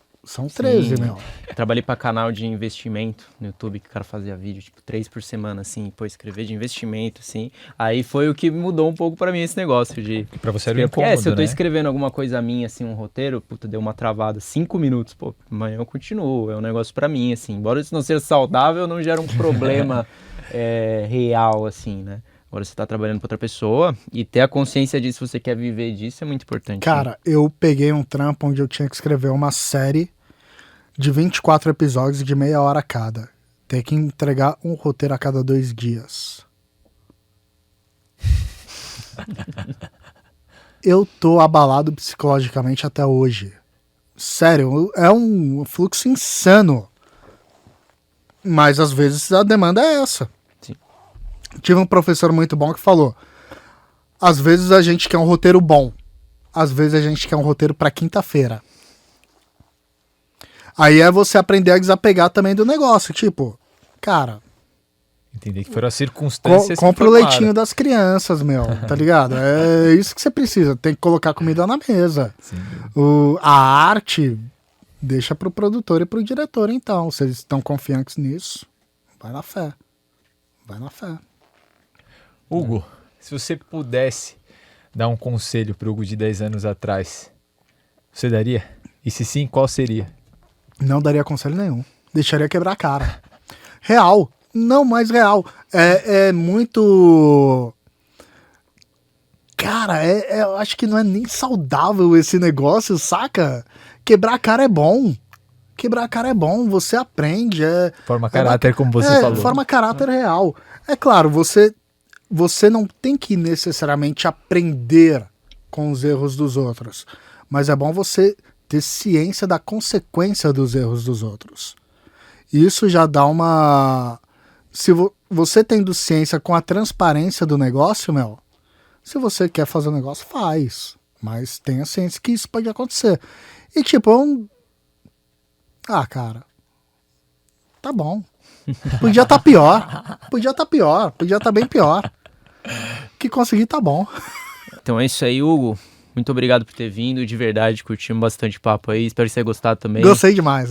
13, meu. Eu trabalhei para canal de investimento no YouTube, que o cara fazia vídeo, 3 por semana, assim, escrever de investimento, assim. Aí foi o que mudou um pouco para mim esse negócio de... Pra você era incômodo, se eu tô escrevendo alguma coisa minha, assim, um roteiro, deu uma travada, 5 minutos, amanhã eu continuo, é um negócio para mim, assim. Embora isso não seja saudável, não gera um problema real, assim, né? Agora você tá trabalhando para outra pessoa e ter a consciência disso, se você quer viver disso, é muito importante. Cara, né? Eu peguei um trampo onde eu tinha que escrever uma série de 24 episódios de meia hora cada. Ter que entregar um roteiro a cada 2 dias. Eu tô abalado psicologicamente até hoje. Sério, é um fluxo insano. Mas às vezes a demanda é essa. Tive um professor muito bom que falou: às vezes a gente quer um roteiro bom, às vezes a gente quer um roteiro para quinta-feira. Aí é você aprender a desapegar também do negócio, tipo, cara, Entender que foram as circunstâncias que Compra o formaram. leitinho das crianças, meu, tá ligado? É isso que você precisa, tem que colocar comida na mesa. Sim. A arte, deixa pro produtor e pro diretor, então. Se eles estão confiantes nisso, vai na fé. Vai na fé. Hugo, se você pudesse dar um conselho pro Hugo de 10 anos atrás, você daria? E se sim, qual seria? Não daria conselho nenhum. Deixaria quebrar a cara. Real. Não, mais real. É muito... Cara, eu acho que não é nem saudável esse negócio, saca? Quebrar a cara é bom. Quebrar a cara é bom, você aprende. Forma caráter, como você falou. Forma caráter real. É claro, você não tem que necessariamente aprender com os erros dos outros. Mas é bom você ter ciência da consequência dos erros dos outros. Isso já dá uma... Se você tendo ciência com a transparência do negócio, meu, se você quer fazer um negócio, faz. Mas tenha ciência que isso pode acontecer. E tipo, cara, tá bom. Podia estar pior. Podia estar bem pior. O que conseguir tá bom. Então é isso aí, Hugo. Muito obrigado por ter vindo, de verdade, curtimos bastante papo aí. Espero que você tenha gostado também. Gostei demais.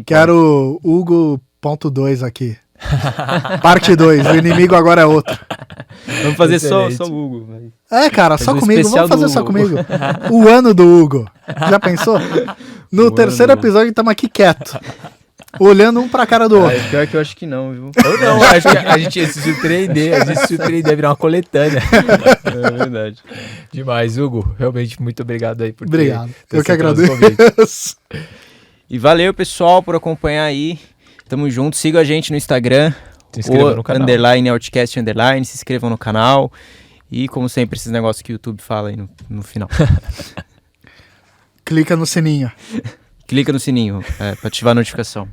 Quero Hugo.2 aqui. Parte 2, o inimigo agora é outro. Vamos fazer só o Hugo. Cara, só um comigo, especial vamos fazer do só Hugo. comigo. O ano do Hugo. Já pensou? No O terceiro ano do episódio estamos aqui quieto, olhando um pra cara do outro. Pior que eu acho que não, viu? Ou não, acho que a gente ia se surpreender, virar uma coletânea. É verdade. Demais, Hugo. Realmente, muito obrigado aí por Obrigado. ter Eu que aceitado o agradeço. E valeu, pessoal, por acompanhar aí. Tamo junto. Sigam a gente no Instagram. Se inscreva no canal. _ Outcast _ se inscrevam no canal. E, como sempre, esses negócios que o YouTube fala aí no final. Clica no sininho. Clica no sininho pra ativar a notificação.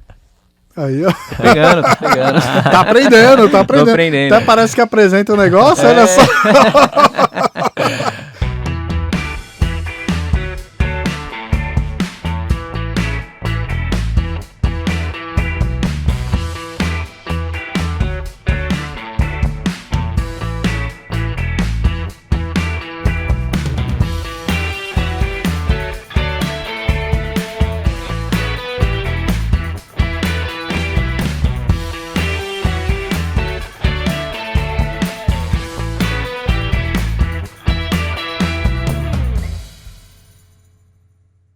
Aí, ó. Tá pegando. Tá aprendendo. Tô aprendendo. Até parece que apresenta o negócio, olha só.